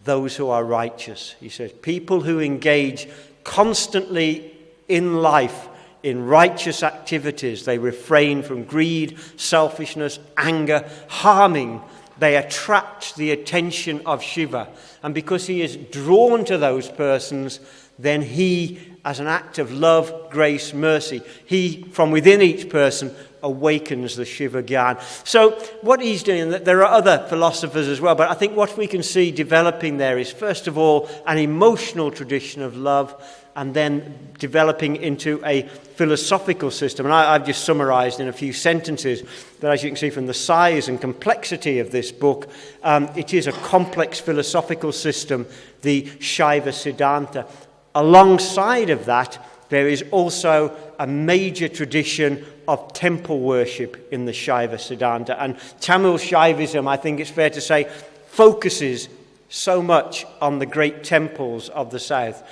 Those who are righteous, he says. People who engage constantly in life in righteous activities. They refrain from greed, selfishness, anger, harming. They attract the attention of Shiva. And because he is drawn to those persons, then he, as an act of love, grace, mercy, he, from within each person, awakens the Shiva Gyan. So what he's doing, there are other philosophers as well, but I think what we can see developing there is, first of all, an emotional tradition of love, and then developing into a philosophical system. And I've just summarized in a few sentences that, as you can see from the size and complexity of this book, it is a complex philosophical system, the Shaiva Siddhanta. Alongside of that, there is also a major tradition of temple worship in the Shaiva Siddhanta. And Tamil Shaivism, I think it's fair to say, focuses so much on the great temples of the south.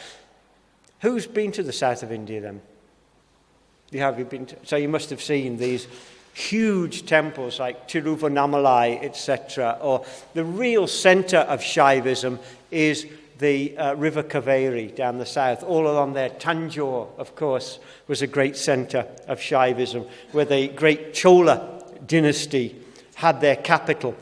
Who's been to the south of India then? You've been to, so you must have seen these huge temples like Tiruvannamalai, etc. Or the real centre of Shaivism is the river Kaveri down the south. All along there, Tanjore, of course, was a great centre of Shaivism, where the great Chola dynasty had their capital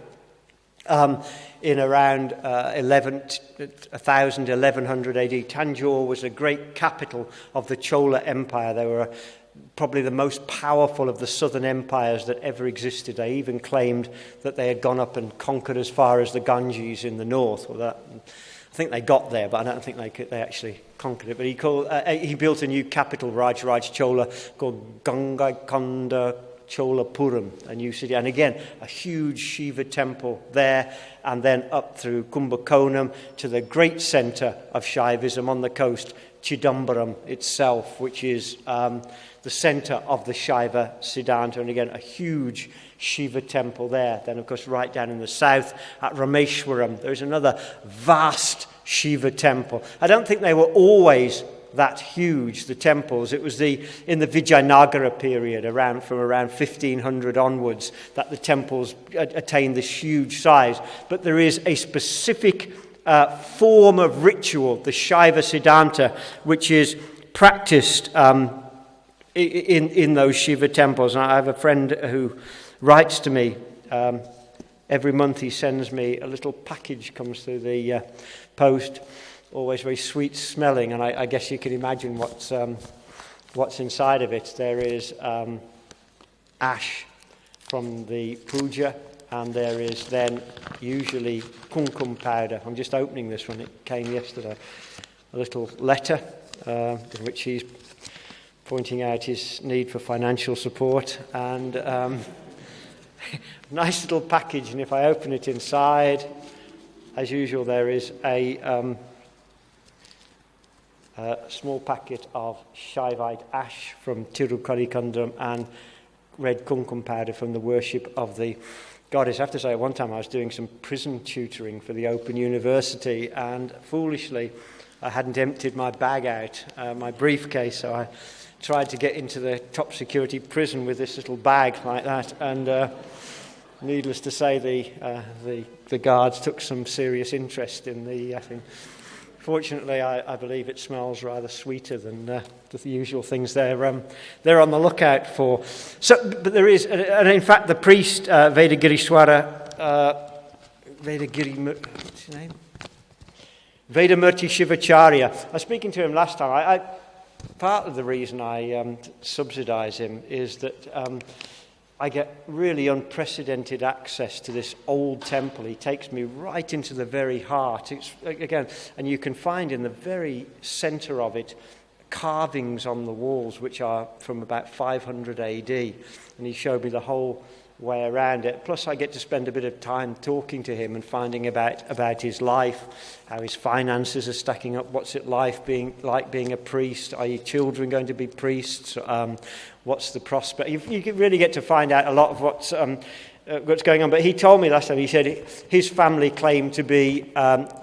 in around 1100 AD. Tanjore was a great capital of the Chola Empire. They were probably the most powerful of the southern empires that ever existed. They even claimed that they had gone up and conquered as far as the Ganges in the north. Well, I think they got there, but I don't think they actually conquered it. But he built a new capital, Raj Chola, called Gangaikonda Cholapuram, a new city. And again, a huge Shiva temple there, and then up through Kumbakonam to the great centre of Shaivism on the coast, Chidambaram itself, which is the centre of the Shaiva Siddhanta. And again, a huge Shiva temple there. Then, of course, right down in the south at Rameshwaram, there's another vast Shiva temple. I don't think they were always that huge, the temples. It was in the Vijayanagara period, from around 1500 onwards, that the temples attained this huge size. But there is a specific form of ritual, the Shiva Siddhanta, which is practiced in those Shiva temples. And I have a friend who writes to me. Every month he sends me a little package, comes through the post, always very sweet smelling, and I guess you can imagine what's inside of it. There is ash from the puja, and there is then usually kumkum powder. I'm just opening this one, it came yesterday. A little letter in which he's pointing out his need for financial support, and nice little package, and if I open it inside, as usual, there is a small packet of Shaivite ash from Tirukarikandam and red kumkum powder from the worship of the goddess. I have to say, at one time I was doing some prison tutoring for the Open University, and foolishly I hadn't emptied my bag out, my briefcase, so I tried to get into the top security prison with this little bag like that, and needless to say, the guards took some serious interest in the thing. Fortunately, I believe it smells rather sweeter than the usual things they're on the lookout for. So, but there is, and in fact, the priest Vedagirishwara, what's his name? Vedamurti Shivacharya. I was speaking to him last time. Part of the reason I subsidise him is that I get really unprecedented access to this old temple. He takes me right into the very heart. It's again, and you can find in the very centre of it carvings on the walls which are from about 500 AD. And he showed me the whole way around it. Plus, I get to spend a bit of time talking to him and finding about his life, how his finances are stacking up, what's it like being a priest, are your children going to be priests, what's the prospect. You really get to find out a lot of what's going on. But he told me last time, he said his family claimed to be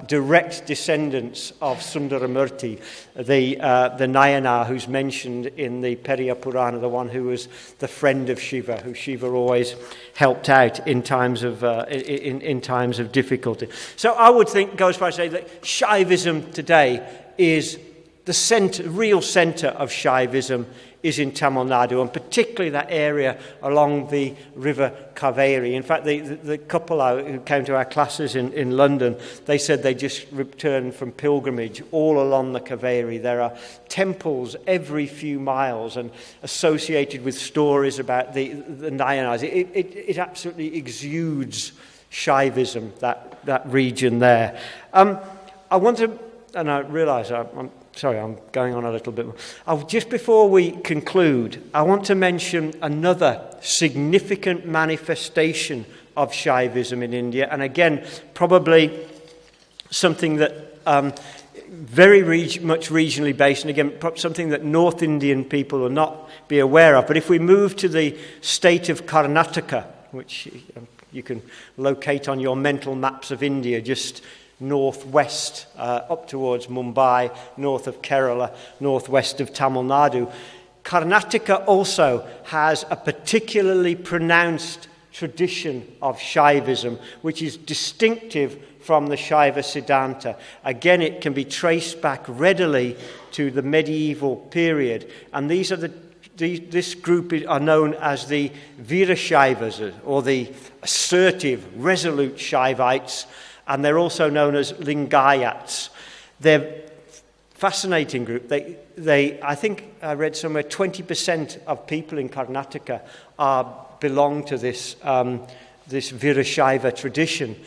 direct descendants of Sundaramurti, the Nayanar who's mentioned in the Periya Purana, the one who was the friend of Shiva, who Shiva always helped out in times of difficulty. So I would think, go as far as to say that Shaivism today is the real centre of Shaivism is in Tamil Nadu, and particularly that area along the river Kaveri. In fact, the couple who came to our classes in London, they said they just returned from pilgrimage all along the Kaveri. There are temples every few miles and associated with stories about the Nayanars. It absolutely exudes Shaivism, that region there. I want to, and I realise I'm going on a little bit more. Just before we conclude, I want to mention another significant manifestation of Shaivism in India, and again, probably something that very much regionally based, and again, something that North Indian people will not be aware of. But if we move to the state of Karnataka, which you can locate on your mental maps of India, just northwest up towards Mumbai, north of Kerala, northwest of Tamil Nadu. Karnataka also has a particularly pronounced tradition of Shaivism, which is distinctive from the Shiva Siddhanta. Again, it can be traced back readily to the medieval period, and this group are known as the Virashaivas, or the assertive, resolute Shaivites, and they're also known as Lingayats. They're a fascinating group. I think I read somewhere 20% of people in Karnataka belong to this Virashaiva tradition.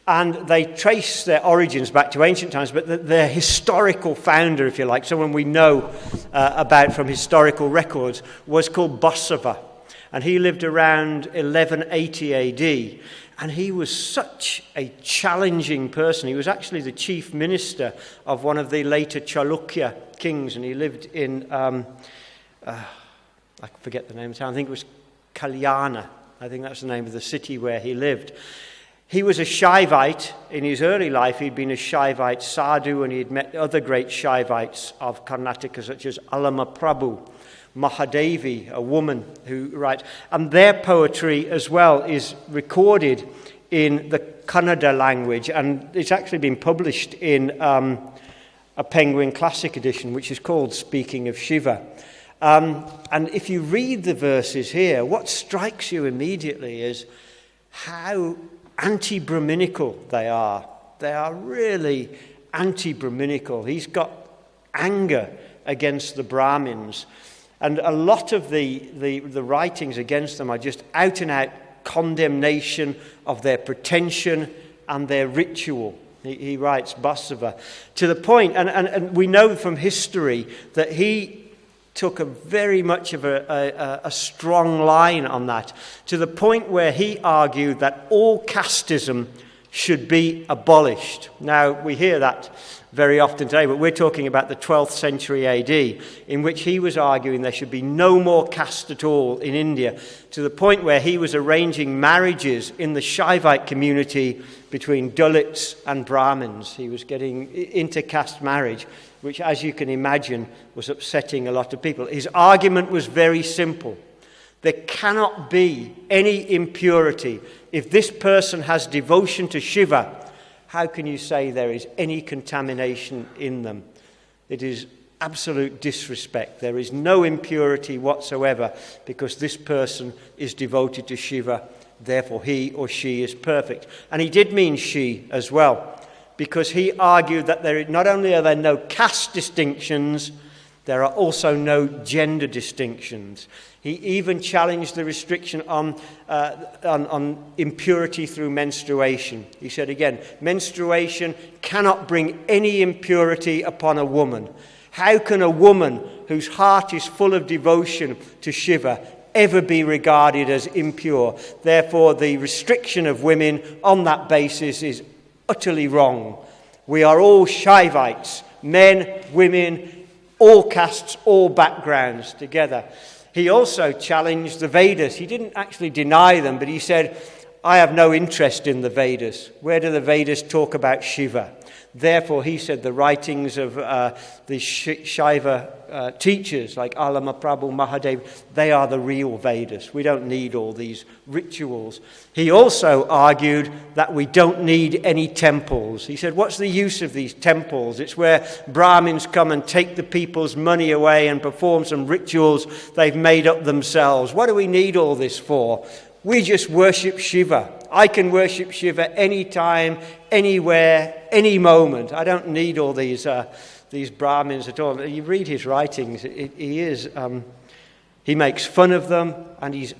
And they trace their origins back to ancient times, but their historical founder, if you like, someone we know about from historical records, was called Basava. And he lived around 1180 AD. And he was such a challenging person. He was actually the chief minister of one of the later Chalukya kings, and he lived in, I forget the name of the town, I think it was Kalyana. I think that's the name of the city where he lived. He was a Shaivite. In his early life, he'd been a Shaivite sadhu, and he'd met other great Shaivites of Karnataka, such as Alamaprabhu, Mahadevi, a woman who writes. And their poetry as well is recorded in the Kannada language, and it's actually been published in a Penguin Classic edition, which is called Speaking of Shiva. And if you read the verses here, what strikes you immediately is how anti-Brahminical they are. They are really anti-Brahminical. He's got anger against the Brahmins. And a lot of the writings against them are just out-and-out condemnation of their pretension and their ritual. He writes Basava to the point, and we know from history that he took a very much of a strong line on that, to the point where he argued that all casteism should be abolished. Now, we hear that very often today, but we're talking about the 12th century AD, in which he was arguing there should be no more caste at all in India, to the point where he was arranging marriages in the Shaivite community between Dalits and Brahmins. He was getting intercaste marriage, which, as you can imagine, was upsetting a lot of people. His argument was very simple. There cannot be any impurity. If this person has devotion to Shiva, how can you say there is any contamination in them? It is absolute disrespect. There is no impurity whatsoever because this person is devoted to Shiva. Therefore, he or she is perfect. And he did mean she as well, because he argued that not only are there no caste distinctions, there are also no gender distinctions. He even challenged the restriction on impurity through menstruation. He said again, menstruation cannot bring any impurity upon a woman. How can a woman whose heart is full of devotion to Shiva ever be regarded as impure? Therefore, the restriction of women on that basis is utterly wrong. We are all Shaivites, men, women, all castes, all backgrounds together. He also challenged the Vedas. He didn't actually deny them, but he said, I have no interest in the Vedas. Where do the Vedas talk about Shiva? Therefore, he said, the writings of the Shiva teachers like Alamaprabhu, Mahadev, they are the real Vedas. We don't need all these rituals. He also argued that we don't need any temples. He said, what's the use of these temples? It's where Brahmins come and take the people's money away and perform some rituals they've made up themselves. What do we need all this for? We just worship Shiva. I can worship Shiva anytime, anywhere, any moment. I don't need all these Brahmins at all. You read his writings, he makes fun of them, and he's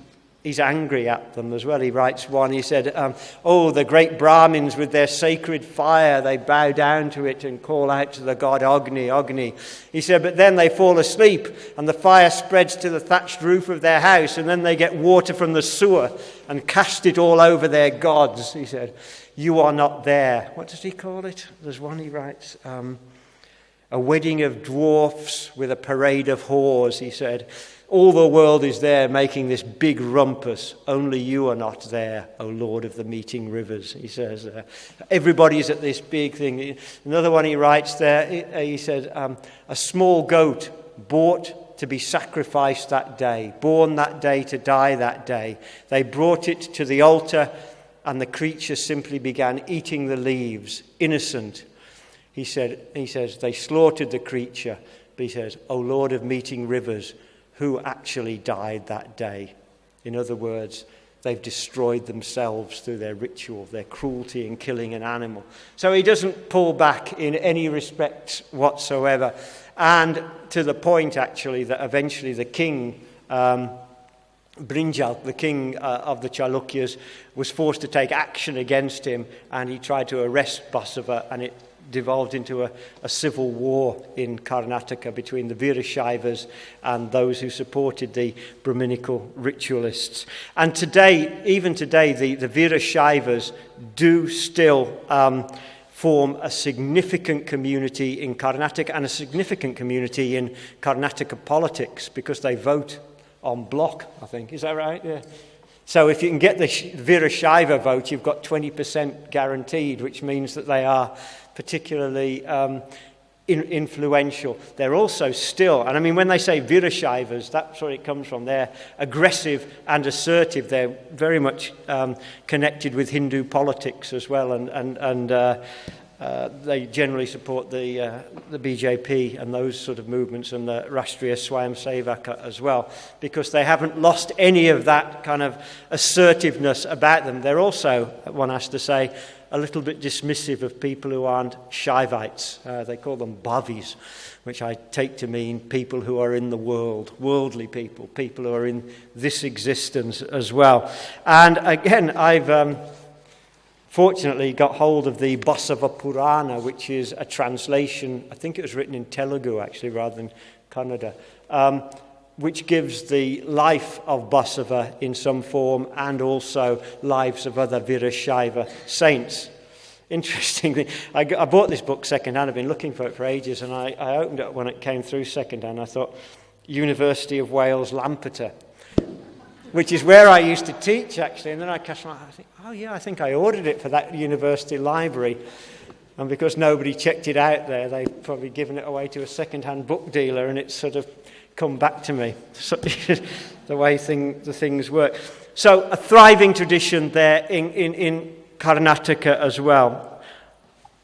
angry at them as well. He writes one, he said, the great Brahmins with their sacred fire, they bow down to it and call out to the god Agni, Agni. He said, but then they fall asleep and the fire spreads to the thatched roof of their house, and then they get water from the sewer and cast it all over their gods. He said, you are not there. What does he call it? There's one he writes, a wedding of dwarfs with a parade of whores, he said. All the world is there making this big rumpus. Only you are not there, O Lord of the meeting rivers. He says, everybody's at this big thing. Another one he writes there, he said, a small goat bought to be sacrificed that day, born that day to die that day. They brought it to the altar and the creature simply began eating the leaves, innocent. He says, they slaughtered the creature, but he says, O Lord of meeting rivers, who actually died that day. In other words, they've destroyed themselves through their ritual, their cruelty in killing an animal. So he doesn't pull back in any respect whatsoever. And to the point, actually, that eventually the king, Brinjal, the king of the Chalukyas, was forced to take action against him, and he tried to arrest Basava, and it devolved into a civil war in Karnataka between the Virashaivas and those who supported the Brahminical ritualists. And today, even today, the Virashaivas do still form a significant community in Karnataka and a significant community in Karnataka politics because they vote en bloc, I think. Is that right? Yeah. So if you can get the Virashaiva vote, you've got 20% guaranteed, which means that they are particularly influential. They're also still, and I mean, when they say Virashaivas, that's where it comes from. They're aggressive and assertive. They're very much connected with Hindu politics as well, and they generally support the BJP and those sort of movements, and the Rashtriya Swayamsevaka as well, because they haven't lost any of that kind of assertiveness about them. They're also, one has to say, a little bit dismissive of people who aren't Shaivites. They call them bhavis, which I take to mean people who are in the world, worldly people, people who are in this existence as well. And again, I've fortunately got hold of the Basava Purana, which is a translation, I think it was written in Telugu actually rather than Kannada, which gives the life of Basava in some form and also lives of other Virashaiva saints. Interestingly, I bought this book second-hand. I've been looking for it for ages, and I opened it when it came through second-hand. I thought, University of Wales, Lampeter, which is where I used to teach, actually. And then I cast my eye, I think, oh, yeah, I think I ordered it for that university library. And because nobody checked it out there, they've probably given it away to a second-hand book dealer, and it's sort of come back to me. So, the way the things work. So a thriving tradition there in Karnataka as well.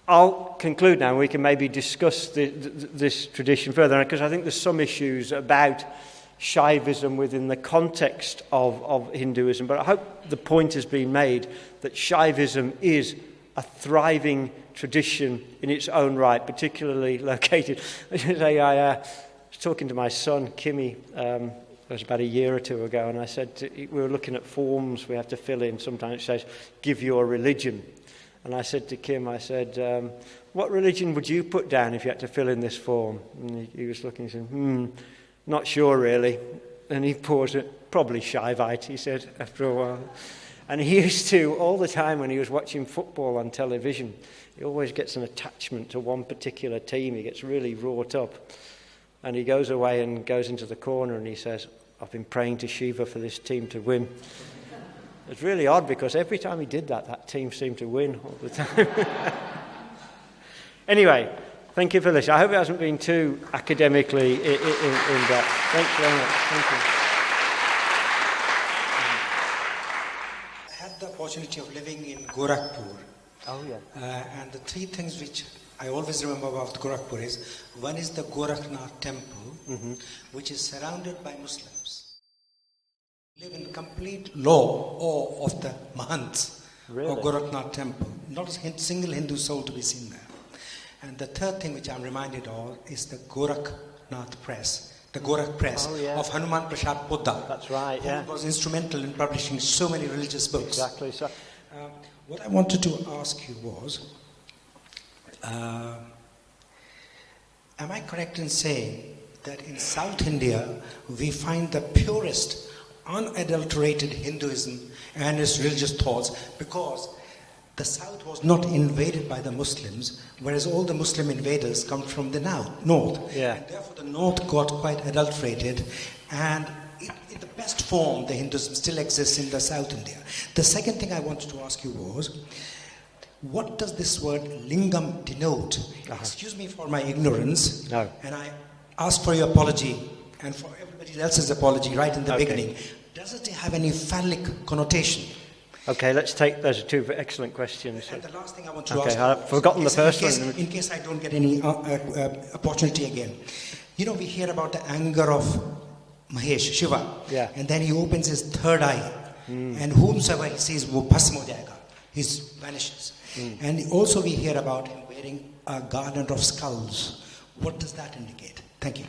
I'll conclude now, and we can maybe discuss this tradition further, because I think there's some issues about Shaivism within the context of Hinduism, but I hope the point has been made that Shaivism is a thriving tradition in its own right, particularly located. I was talking to my son, Kimmy, it was about a year or two ago, and I said, we were looking at forms we have to fill in. Sometimes it says, give your religion. And I said to Kim, I said, what religion would you put down if you had to fill in this form? And he was looking and said, not sure really. And he paused it, probably Shaivite, he said, after a while. And he used to, all the time when he was watching football on television, he always gets an attachment to one particular team. He gets really wrought up. And he goes away and goes into the corner and he says, I've been praying to Shiva for this team to win. It's really odd because every time he did that, that team seemed to win all the time. Anyway, thank you for this. I hope it hasn't been too academically in depth. Thanks very much. Thank you. I had the opportunity of living in Gorakhpur. Oh, yeah. And the three things which I always remember about Gorakhpur is, one is the Gorakhnath temple, which is surrounded by Muslims. Live in complete awe of the Mahants of Gorakhnath temple. Not a single Hindu soul to be seen there. And the third thing which I'm reminded of is the Gorakhnath press, the Gorakh press of Hanuman Prasad Poddar. That's right, yeah. Who was instrumental in publishing so many religious books. Exactly. So, what I wanted to ask you was, am I correct in saying that in South India we find the purest, unadulterated Hinduism and its religious thoughts, because the South was not invaded by the Muslims, whereas all the Muslim invaders come from the North. Yeah. And therefore the North got quite adulterated, and in the best form the Hinduism still exists in the South India. The second thing I wanted to ask you was, what does this word lingam denote? Excuse me for my ignorance, and I ask for your apology and for everybody else's apology right in the beginning. Does it have any phallic connotation? Okay, let's take, those are two excellent questions. And the last thing I want to ask, I've forgotten the first one. In case I don't get any opportunity again. You know, we hear about the anger of Mahesh, Shiva, and then he opens his third eye, and whomsoever he sees, wo bhasm ho jayega, he vanishes. And also we hear about him wearing a garland of skulls. What does that indicate? Thank you.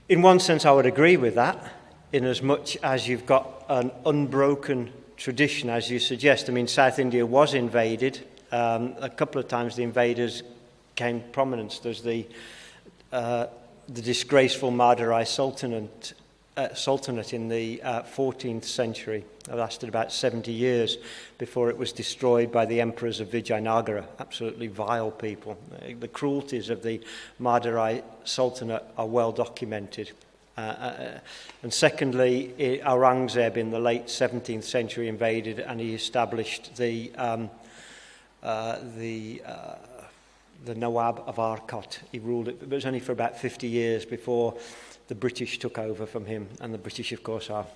In one sense, I would agree with that, in as much as you've got an unbroken tradition, as you suggest. I mean, South India was invaded. A couple of times the invaders came prominence. There's the disgraceful Madurai Sultanate in the 14th century. It lasted about 70 years before it was destroyed by the emperors of Vijayanagara. Absolutely vile people. The cruelties of the Madurai Sultanate are well documented. And secondly, Aurangzeb in the late 17th century invaded, and he established the Nawab of Arcot. He ruled it, but it was only for about 50 years before the British took over from him. And the British, of course, are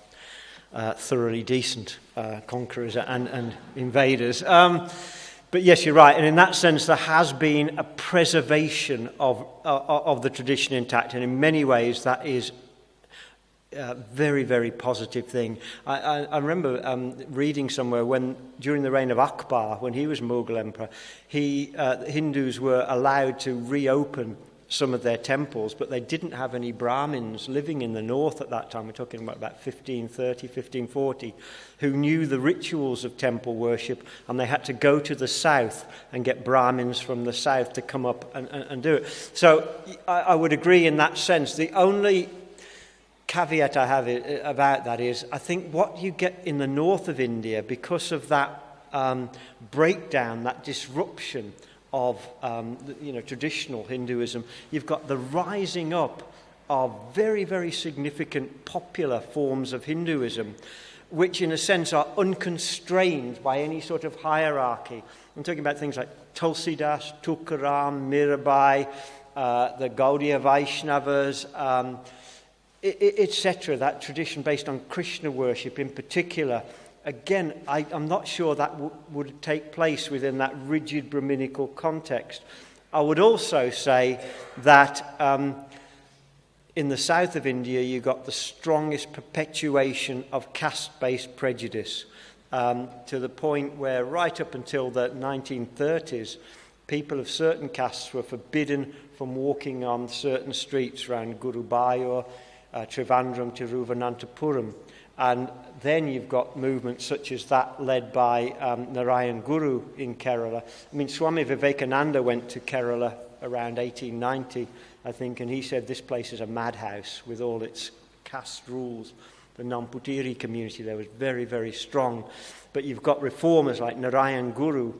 thoroughly decent conquerors and invaders. But yes, you're right. And in that sense, there has been a preservation of the tradition intact. And in many ways, that is a very, very positive thing. I remember reading somewhere during the reign of Akbar, when he was Mughal emperor, Hindus were allowed to reopen some of their temples, but they didn't have any Brahmins living in the north at that time. We're talking about 1530, 1540, who knew the rituals of temple worship, and they had to go to the south and get Brahmins from the south to come up and do it. So I would agree in that sense. The only caveat I have about that is, I think what you get in the north of India, because of that breakdown, that disruption of traditional Hinduism, you've got the rising up of very, very significant popular forms of Hinduism, which in a sense are unconstrained by any sort of hierarchy. I'm talking about things like Tulsidas, Tukaram, Mirabai, the Gaudiya Vaishnavas, etc. That tradition based on Krishna worship in particular. Again, I'm not sure that would take place within that rigid Brahminical context. I would also say that in the south of India, you got the strongest perpetuation of caste-based prejudice, to the point where right up until the 1930s, people of certain castes were forbidden from walking on certain streets around Gurubayur, Trivandrum, Tiruvananthapuram. And then you've got movements such as that led by Narayan Guru in Kerala. I mean, Swami Vivekananda went to Kerala around 1890, I think, and he said this place is a madhouse with all its caste rules. The Namputiri community there was very, very strong. But you've got reformers like Narayan Guru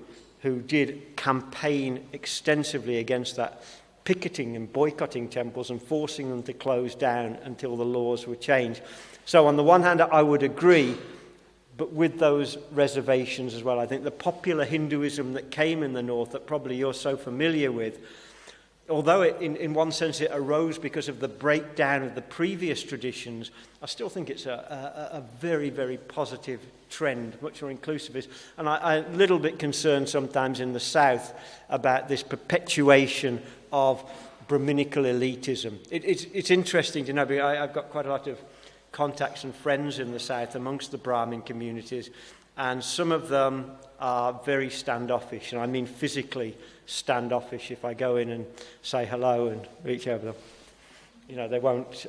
who did campaign extensively against that, picketing and boycotting temples and forcing them to close down until the laws were changed. So on the one hand, I would agree, but with those reservations as well. I think the popular Hinduism that came in the north, that probably you're so familiar with, although in one sense it arose because of the breakdown of the previous traditions, I still think it's a very, very positive trend, much more inclusivist. And I'm a little bit concerned sometimes in the south about this perpetuation of Brahminical elitism. It's interesting to know, because I've got quite a lot of contacts and friends in the south amongst the Brahmin communities, and some of them are very standoffish, and I mean physically standoffish. If I go in and say hello and reach over them, they won't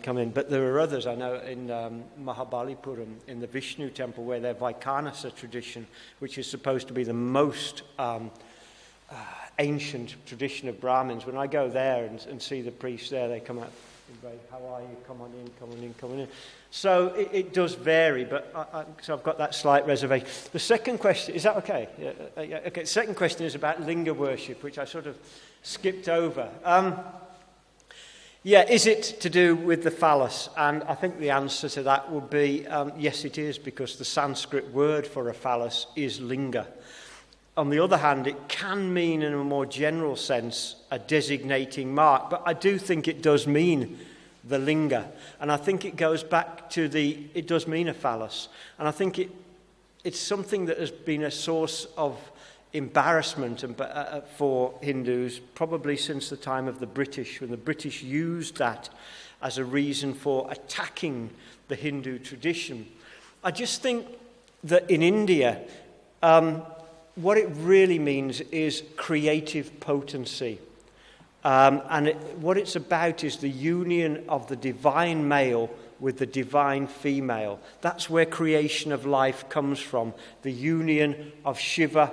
come in. But there are others I know in Mahabalipuram, in the Vishnu temple, where their Vaikanasa tradition, which is supposed to be the most ancient tradition of Brahmins, when I go there and see the priests there, they come out, how are you? Come on in, come on in, come on in. So it does vary, but so I've got that slight reservation. The second question, is that okay? Yeah, okay. The second question is about linga worship, which I sort of skipped over. Is it to do with the phallus? And I think the answer to that would be yes, it is, because the Sanskrit word for a phallus is linga. On the other hand, it can mean, in a more general sense, a designating mark. But I do think it does mean the linga. And I think it goes back to it does mean a phallus. And I think it's something that has been a source of embarrassment for Hindus, probably since the time of the British, when the British used that as a reason for attacking the Hindu tradition. I just think that in India, what it really means is creative potency. What it's about is the union of the divine male with the divine female. That's where creation of life comes from, the union of Shiva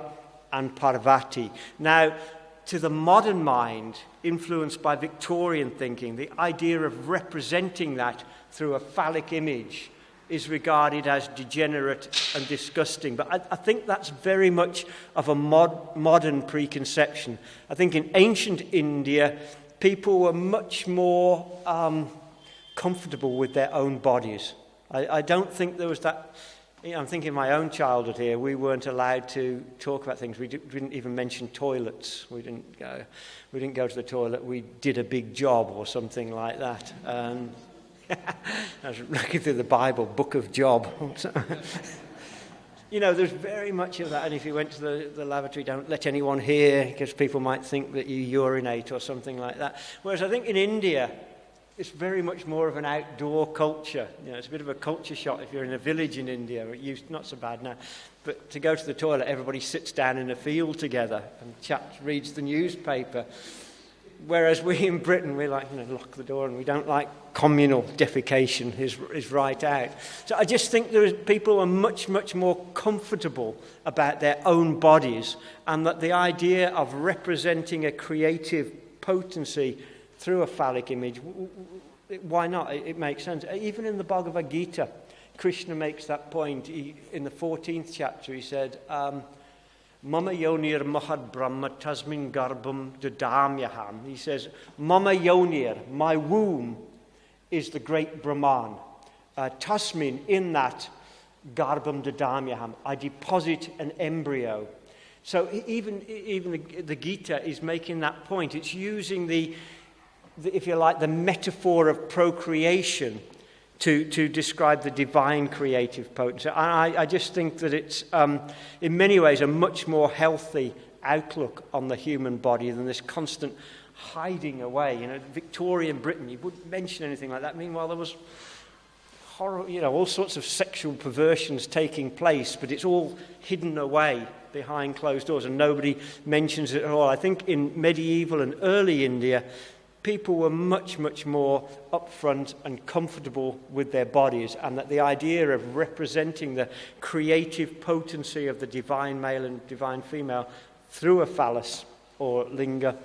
and Parvati. Now, to the modern mind, influenced by Victorian thinking, the idea of representing that through a phallic image is regarded as degenerate and disgusting. But I think that's very much of a modern preconception. I think in ancient India, people were much more comfortable with their own bodies. I don't think there was that. I'm thinking of my own childhood here. We weren't allowed to talk about things. We didn't even mention toilets. We didn't go to the toilet. We did a big job or something like that. I was looking through the Bible, Book of Job. There's very much of that. And if you went to the lavatory, don't let anyone hear, because people might think that you urinate or something like that. Whereas I think in India, it's very much more of an outdoor culture. It's a bit of a culture shock if you're in a village in India. Not so bad now. But to go to the toilet, everybody sits down in a field together and reads the newspaper. Whereas we in Britain, we like, lock the door, and we don't like communal defecation is right out. So I just think people are much, much more comfortable about their own bodies, and that the idea of representing a creative potency through a phallic image, why not? It makes sense. Even in the Bhagavad Gita, Krishna makes that point. In the 14th chapter, he said, Mama yonir mahad brahma tasmin garbham dadamyaham. He says, Mama yonir, my womb, is the great Brahman. Tasmin, in that, garbham dadamyaham, I deposit an embryo. So even the Gita is making that point. It's using if you like, the metaphor of procreation to describe the divine creative potency. I just think that it's, in many ways, a much more healthy outlook on the human body than this constant hiding away. Victorian Britain, you wouldn't mention anything like that. Meanwhile, there was horror, all sorts of sexual perversions taking place, but it's all hidden away behind closed doors, and nobody mentions it at all. I think in medieval and early India, people were much, much more upfront and comfortable with their bodies, and that the idea of representing the creative potency of the divine male and divine female through a phallus or linga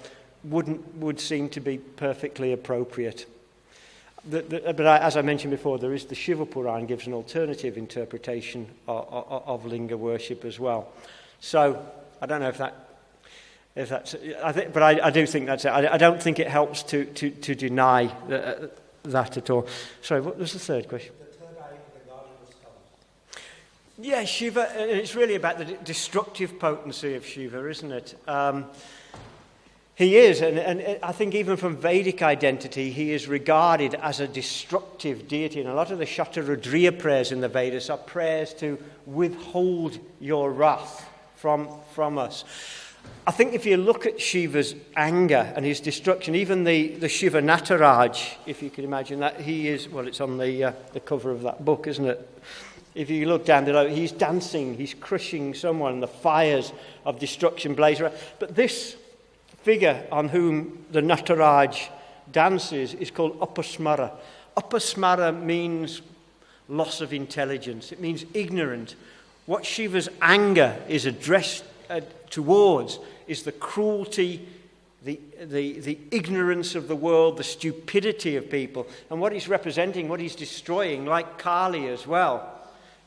would seem to be perfectly appropriate. But as I mentioned before, there is the Shiva Puran gives an alternative interpretation of linga worship as well. So I don't know if that's, but I do think that's it. I don't think it helps to deny that at all. Sorry, what was the third question? The third eye of the garden was covered. Yeah, Shiva, it's really about the destructive potency of Shiva, isn't it? He is, and I think even from Vedic identity, he is regarded as a destructive deity. And a lot of the Shatarudriya prayers in the Vedas are prayers to withhold your wrath from us. I think if you look at Shiva's anger and his destruction, even the Shiva Nataraj, if you can imagine that, he is, well, it's on the cover of that book, isn't it? If you look down below, he's dancing, he's crushing someone, the fires of destruction blaze around. But this figure on whom the Nataraj dances is called Upasmara. Upasmara means loss of intelligence. It means ignorant. What Shiva's anger is addressed towards is the cruelty, the ignorance of the world, the stupidity of people. And what he's representing, what he's destroying, like Kali as well,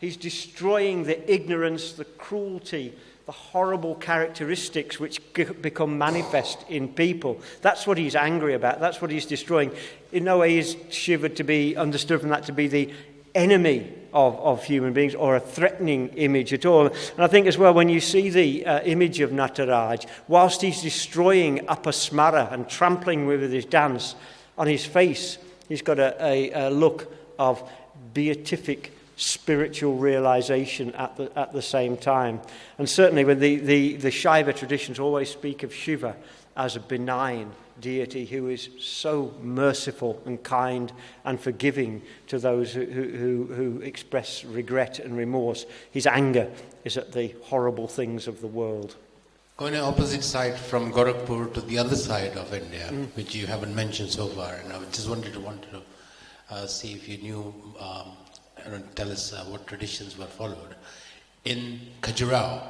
he's destroying the ignorance, the cruelty, the horrible characteristics which become manifest in people. That's what he's angry about. That's what he's destroying. In no way is Shiva to be understood from that to be the enemy of human beings or a threatening image at all. And I think as well, when you see the image of Nataraj, whilst he's destroying Upasmara and trampling with his dance, on his face he's got a look of beatific spiritual realization at the same time. And certainly when the Shaiva traditions always speak of Shiva as a benign deity who is so merciful and kind and forgiving to those who express regret and remorse. His anger is at the horrible things of the world. Going the opposite side from Gorakhpur to the other side of India, which you haven't mentioned so far, and I just wanted to see if you knew, tell us what traditions were followed. In Khajuraho,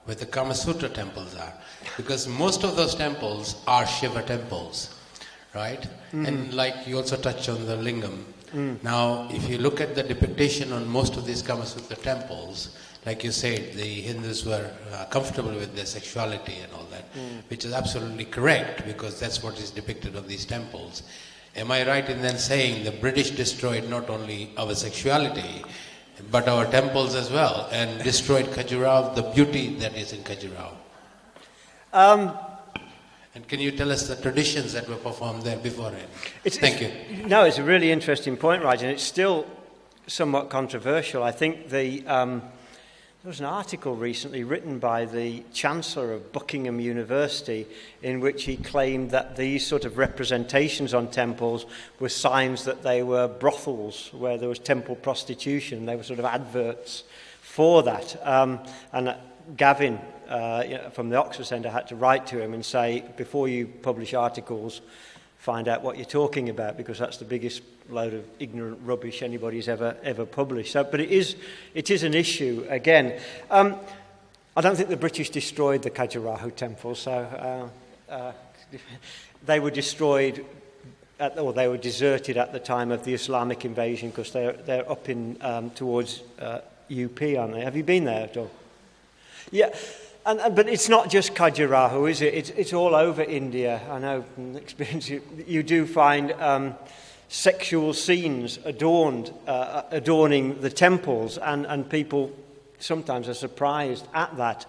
where the Kama Sutra temples are, because most of those temples are Shiva temples, right? And like you also touched on the lingam. Now, if you look at the depiction on most of these Kama Sutra temples, like you said, the Hindus were comfortable with their sexuality and all that, which is absolutely correct, because that's what is depicted on these temples. Am I right in then saying the British destroyed not only our sexuality, but our temples as well, and destroyed Khajuraho, the beauty that is in Khajuraho? And can you tell us the traditions that were performed there beforehand? Thank you. No, it's a really interesting point, Raj, and it's still somewhat controversial. I think there was an article recently written by the Chancellor of Buckingham University in which he claimed that these sort of representations on temples were signs that they were brothels, where there was temple prostitution. They were sort of adverts for that. And Gavin from the Oxford Centre had to write to him and say, before you publish articles, find out what you're talking about, because that's the biggest load of ignorant rubbish anybody's ever published. So, but it is an issue again. I don't think the British destroyed the Khajuraho temple, so they were destroyed, or they were deserted at the time of the Islamic invasion, because they're up in towards UP, aren't they? Have you been there at all? Yeah. But it's not just Khajuraho, is it? It's all over India. I know from experience you do find sexual scenes adorning the temples, and people sometimes are surprised at that.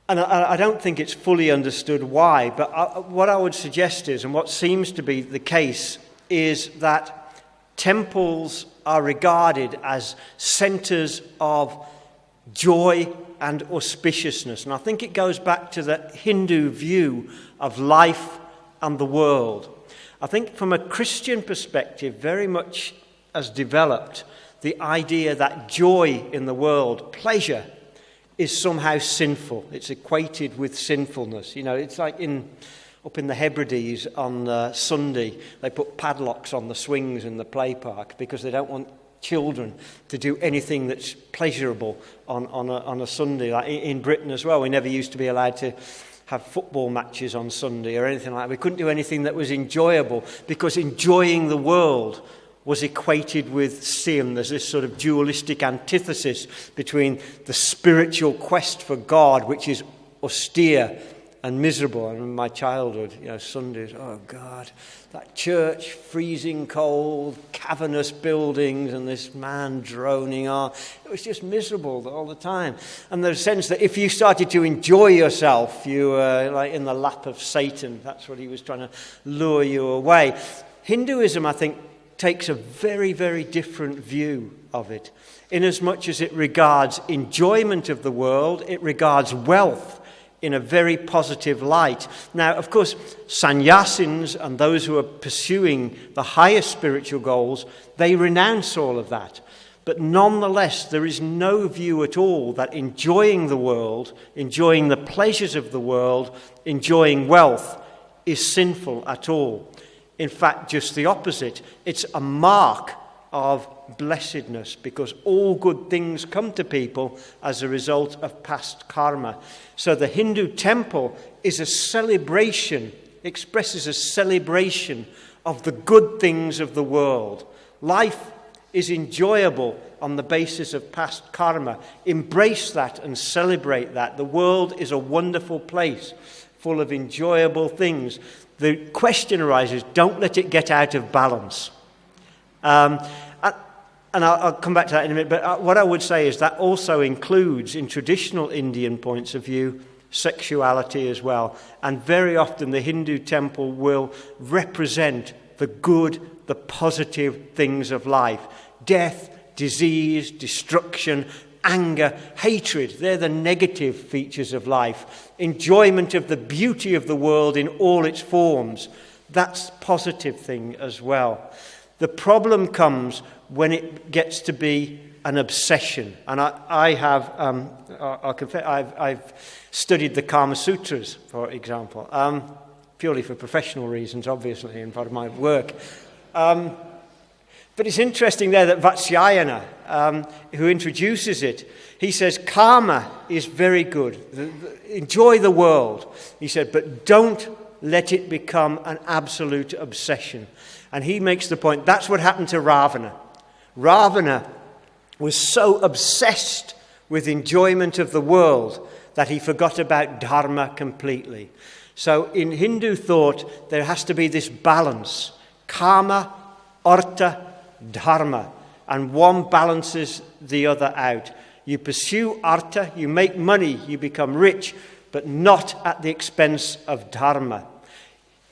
And I don't think it's fully understood why, but what I would suggest is, and what seems to be the case, is that temples are regarded as centres of joy and auspiciousness. And I think it goes back to the Hindu view of life and the world. I think from a Christian perspective, very much has developed the idea that joy in the world, pleasure, is somehow sinful. It's equated with sinfulness. You know, it's like up in the Hebrides on Sunday, they put padlocks on the swings in the play park because they don't want children to do anything that's pleasurable on a Sunday. Like in Britain as well, we never used to be allowed to have football matches on Sunday or anything like that. We couldn't do anything that was enjoyable, because enjoying the world was equated with sin. There's this sort of dualistic antithesis between the spiritual quest for God, which is austere and miserable. And in my childhood, Sundays, oh God, that church, freezing cold, cavernous buildings, and this man droning on. It was just miserable all the time. And there's a sense that if you started to enjoy yourself, you were like in the lap of Satan. That's what he was trying to lure you away. Hinduism, I think, takes a very, very different view of it, inasmuch as it regards enjoyment of the world, it regards wealth in a very positive light. Now, of course, sannyasins and those who are pursuing the highest spiritual goals, they renounce all of that. But nonetheless, there is no view at all that enjoying the world, enjoying the pleasures of the world, enjoying wealth is sinful at all. In fact, just the opposite. It's a mark of blessedness, because all good things come to people as a result of past karma. So the Hindu temple is a celebration, expresses a celebration of the good things of the world. Life is enjoyable on the basis of past karma. Embrace that and celebrate that. The world is a wonderful place full of enjoyable things. The question arises, don't let it get out of balance. And I'll come back to that in a minute, but what I would say is that also includes, in traditional Indian points of view, sexuality as well. And very often the Hindu temple will represent the good, the positive things of life. Death, disease, destruction, anger, hatred, they're the negative features of life. Enjoyment of the beauty of the world in all its forms, that's a positive thing as well. The problem comes when it gets to be an obsession. And I'll confess, I've studied the Kama Sutras, for example, purely for professional reasons, obviously, and part of my work. But it's interesting there that Vatsyayana, who introduces it, he says, karma is very good. Enjoy the world. He said, but don't let it become an absolute obsession. And he makes the point, that's what happened to Ravana. Ravana was so obsessed with enjoyment of the world that he forgot about dharma completely. So in Hindu thought, there has to be this balance, karma, artha, dharma, and one balances the other out. You pursue artha, you make money, you become rich, but not at the expense of dharma.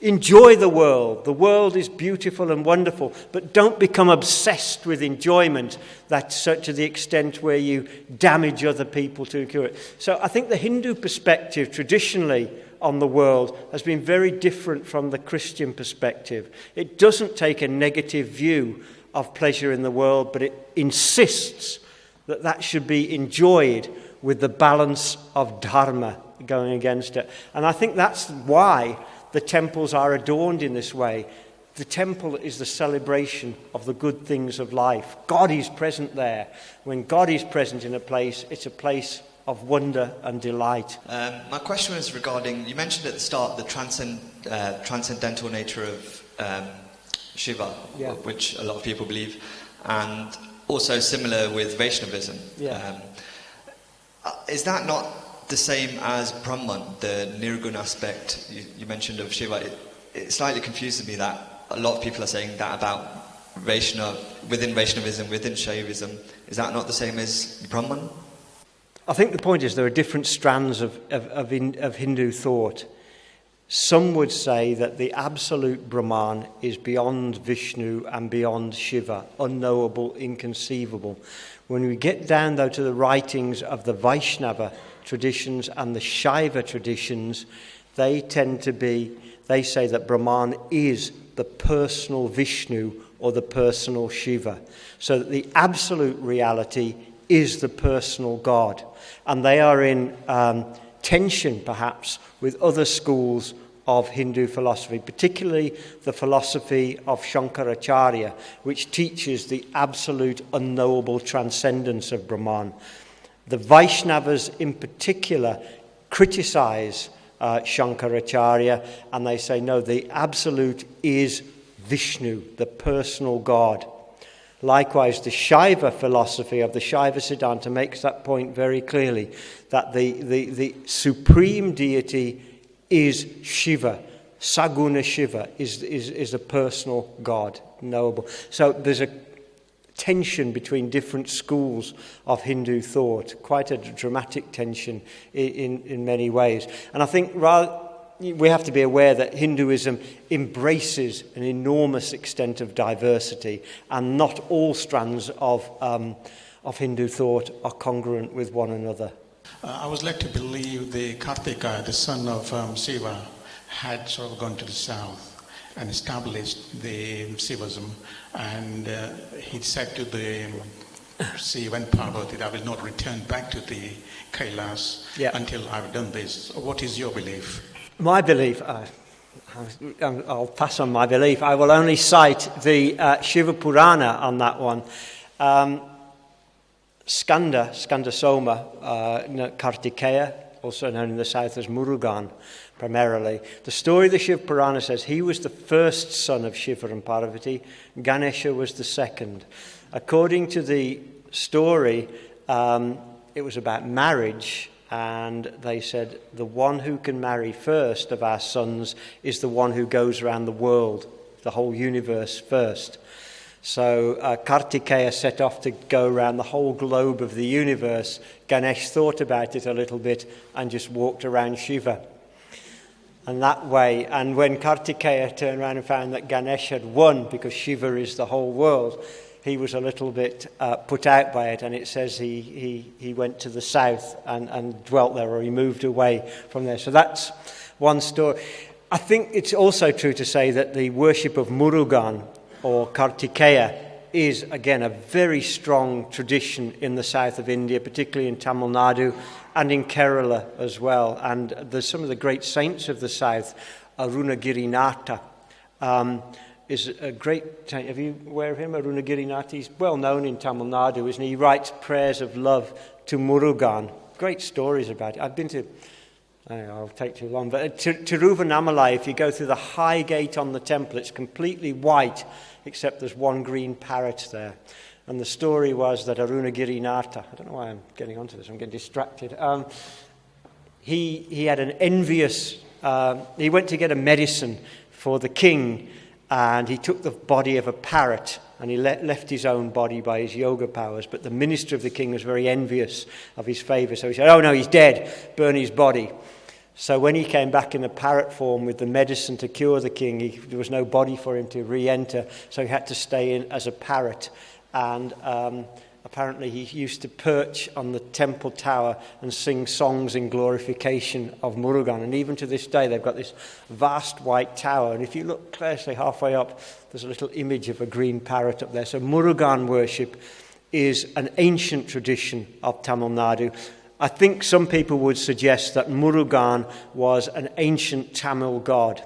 Enjoy the world. The world is beautiful and wonderful, but don't become obsessed with enjoyment that's to the extent where you damage other people to incur it. So I think the Hindu perspective traditionally on the world has been very different from the Christian perspective. It doesn't take a negative view of pleasure in the world, but it insists that that should be enjoyed with the balance of dharma going against it. And I think that's why the temples are adorned in this way. The temple is the celebration of the good things of life. God is present there. When God is present in a place, it's a place of wonder and delight. My question was regarding, you mentioned at the start the transcendental nature of Shiva, Yeah. which a lot of people believe, and also similar with Vaishnavism. Yeah. Is that not the same as Brahman, the Nirguna aspect you mentioned of Shiva? It slightly confuses me that a lot of people are saying that about Vaishnava, within Vaishnavism, within Shaivism. Is that not the same as Brahman? I think the point is there are different strands of Hindu thought. Some would say that the absolute Brahman is beyond Vishnu and beyond Shiva, unknowable, inconceivable. When we get down, though, to the writings of the Vaishnava traditions and the Shaiva traditions, they say that Brahman is the personal Vishnu or the personal Shiva. So that the absolute reality is the personal God. And they are in tension, perhaps, with other schools of Hindu philosophy, particularly the philosophy of Shankaracharya, which teaches the absolute unknowable transcendence of Brahman. The Vaishnavas in particular criticize Shankaracharya, and they say, no, the absolute is Vishnu, the personal God. Likewise, the Shaiva philosophy of the Shaiva Siddhanta makes that point very clearly, that the supreme deity is Shiva. Saguna Shiva is a personal God, knowable. So there's a tension between different schools of Hindu thought, quite a dramatic tension in many ways. And I think we have to be aware that Hinduism embraces an enormous extent of diversity, and not all strands of Hindu thought are congruent with one another. I was led to believe the Kartika, the son of Shiva, had sort of gone to the south and established the Shivism, and he said to the Shiva and Parvati, I will not return back to the Kailas until I've done this. What is your belief? My belief, I'll pass on my belief. I will only cite the Shiva Purana on that one. Skanda Soma, Kartikeya, also known in the south as Murugan, primarily. The story of the Shiva Purana says he was the first son of Shiva and Parvati, Ganesha was the second. According to the story, it was about marriage, and they said the one who can marry first of our sons is the one who goes around the world, the whole universe first. So Kartikeya set off to go around the whole globe of the universe. Ganesh thought about it a little bit and just walked around Shiva. And that way, and when Kartikeya turned around and found that Ganesh had won because Shiva is the whole world, he was a little bit put out by it, and it says he went to the south and dwelt there, or he moved away from there. So that's one story. I think it's also true to say that the worship of Murugan, or Kartikeya, is, again, a very strong tradition in the south of India, particularly in Tamil Nadu and in Kerala as well. And there's some of the great saints of the south. Arunagirinatha is a great... Have you aware of him, Arunagirinatha? He's well known in Tamil Nadu, isn't he? He writes prayers of love to Murugan. Great stories about it. I've been to... I'll take too long, but Tiruvannamalai, if you go through the high gate on the temple, it's completely white, except there's one green parrot there. And the story was that Arunagirinatha, I don't know why I'm getting onto this, I'm getting distracted. He had an envious, he went to get a medicine for the king, and he took the body of a parrot, and he left his own body by his yoga powers. But the minister of the king was very envious of his favour, so he said, "Oh no, he's dead, burn his body." So when he came back in a parrot form with the medicine to cure the king, there was no body for him to re-enter, so he had to stay in as a parrot. And apparently he used to perch on the temple tower and sing songs in glorification of Murugan. And even to this day, they've got this vast white tower. And if you look closely halfway up, there's a little image of a green parrot up there. So Murugan worship is an ancient tradition of Tamil Nadu. I think some people would suggest that Murugan was an ancient Tamil god,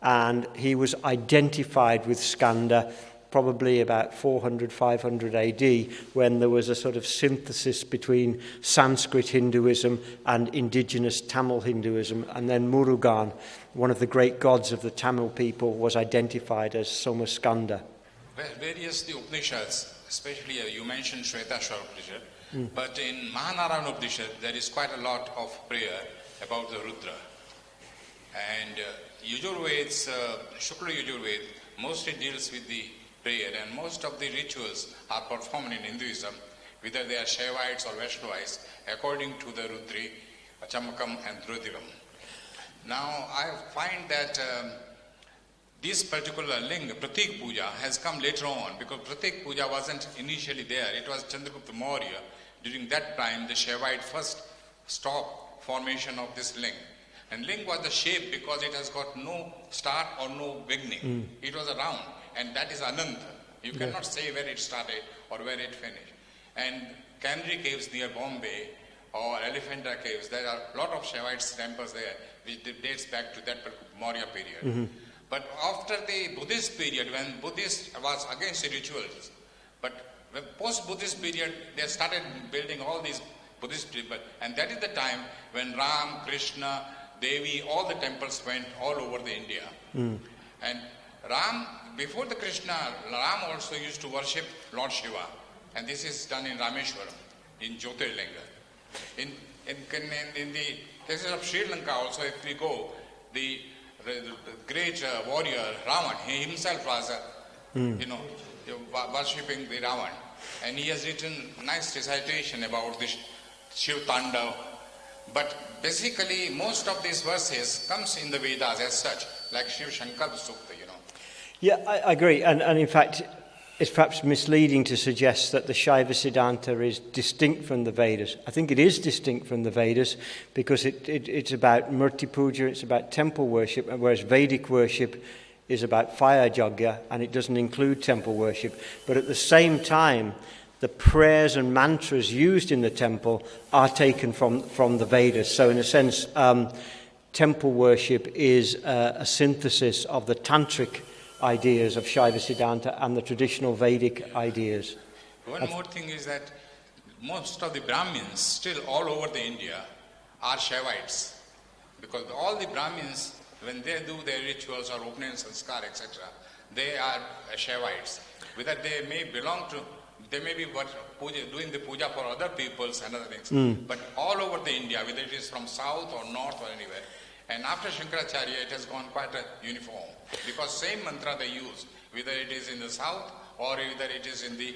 and he was identified with Skanda probably about 400, 500 AD, when there was a sort of synthesis between Sanskrit Hinduism and indigenous Tamil Hinduism. And then Murugan, one of the great gods of the Tamil people, was identified as Somaskanda. Various the Upanishads, especially you mentioned Shvetashwara Upanishad, but in Mahanarayana Upanishad there is quite a lot of prayer about the Rudra. And Yajurved's, Shukla Yajurved mostly deals with the prayer, and most of the rituals are performed in Hinduism, whether they are Shaivites or Vaishnavites, according to the Rudri, Chamakam and Drudiram. Now I find that this particular ling, Pratik Puja, has come later on, because Pratik Puja wasn't initially there. It was Chandragupta Maurya. During that time, the Shaivite first stopped formation of this ling. And ling was the shape because it has got no start or no beginning. It was a round, and that is Ananta. You cannot say where it started or where it finished. And Canary Caves near Bombay or Elephanta Caves, there are a lot of Shaivite temples there, which dates back to that Maurya period. But after the Buddhist period, when Buddhist was against the rituals, but when post-Buddhist period, they started building all these Buddhist temples, and that is the time when Ram, Krishna, Devi, all the temples went all over the India. And Ram, before the Krishna, Ram also used to worship Lord Shiva, and this is done in Rameshwaram, in Jyotirlinga. In the cases of Sri Lanka also, if we go, the great warrior Ravan, he himself was worshipping the Ravan, and he has written nice recitation about this Shiv Tandav. But basically most of these verses comes in the Vedas as such, like Shiv Shankar Sukta, Yeah, I agree, and in fact it's perhaps misleading to suggest that the Shaiva Siddhanta is distinct from the Vedas. I think it is distinct from the Vedas because it's about Murti Puja, it's about temple worship, whereas Vedic worship is about fire yajna, and it doesn't include temple worship. But at the same time, the prayers and mantras used in the temple are taken from the Vedas. So in a sense, temple worship is a synthesis of the tantric ideas of Shaiva Siddhanta and the traditional Vedic ideas. One more thing is that most of the Brahmins still all over the India are Shaivites, because all the Brahmins, when they do their rituals or opening sanskar, etc., they are Shaivites. Whether they may belong to, they may be doing the puja for other peoples and other things, but all over the India, whether it is from south or north or anywhere. And after Shankaracharya, it has gone quite uniform, because same mantra they use, whether it is in the south or whether it is in the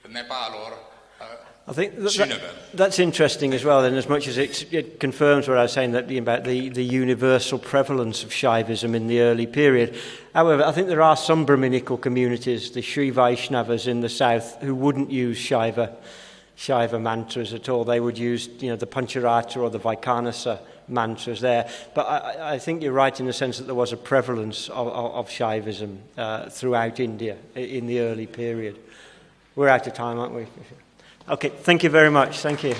Nepal or I think Srinagar. That's interesting as well, in as much as it confirms what I was saying about the universal prevalence of Shaivism in the early period. However, I think there are some Brahminical communities, the Sri Vaishnavas in the south, who wouldn't use Shaiva mantras at all. They would use the Pancharatra or the Vaikanasa mantras there. But I think you're right in the sense that there was a prevalence of Shaivism throughout India in the early period. We're out of time, aren't we? Okay, thank you very much. Thank you.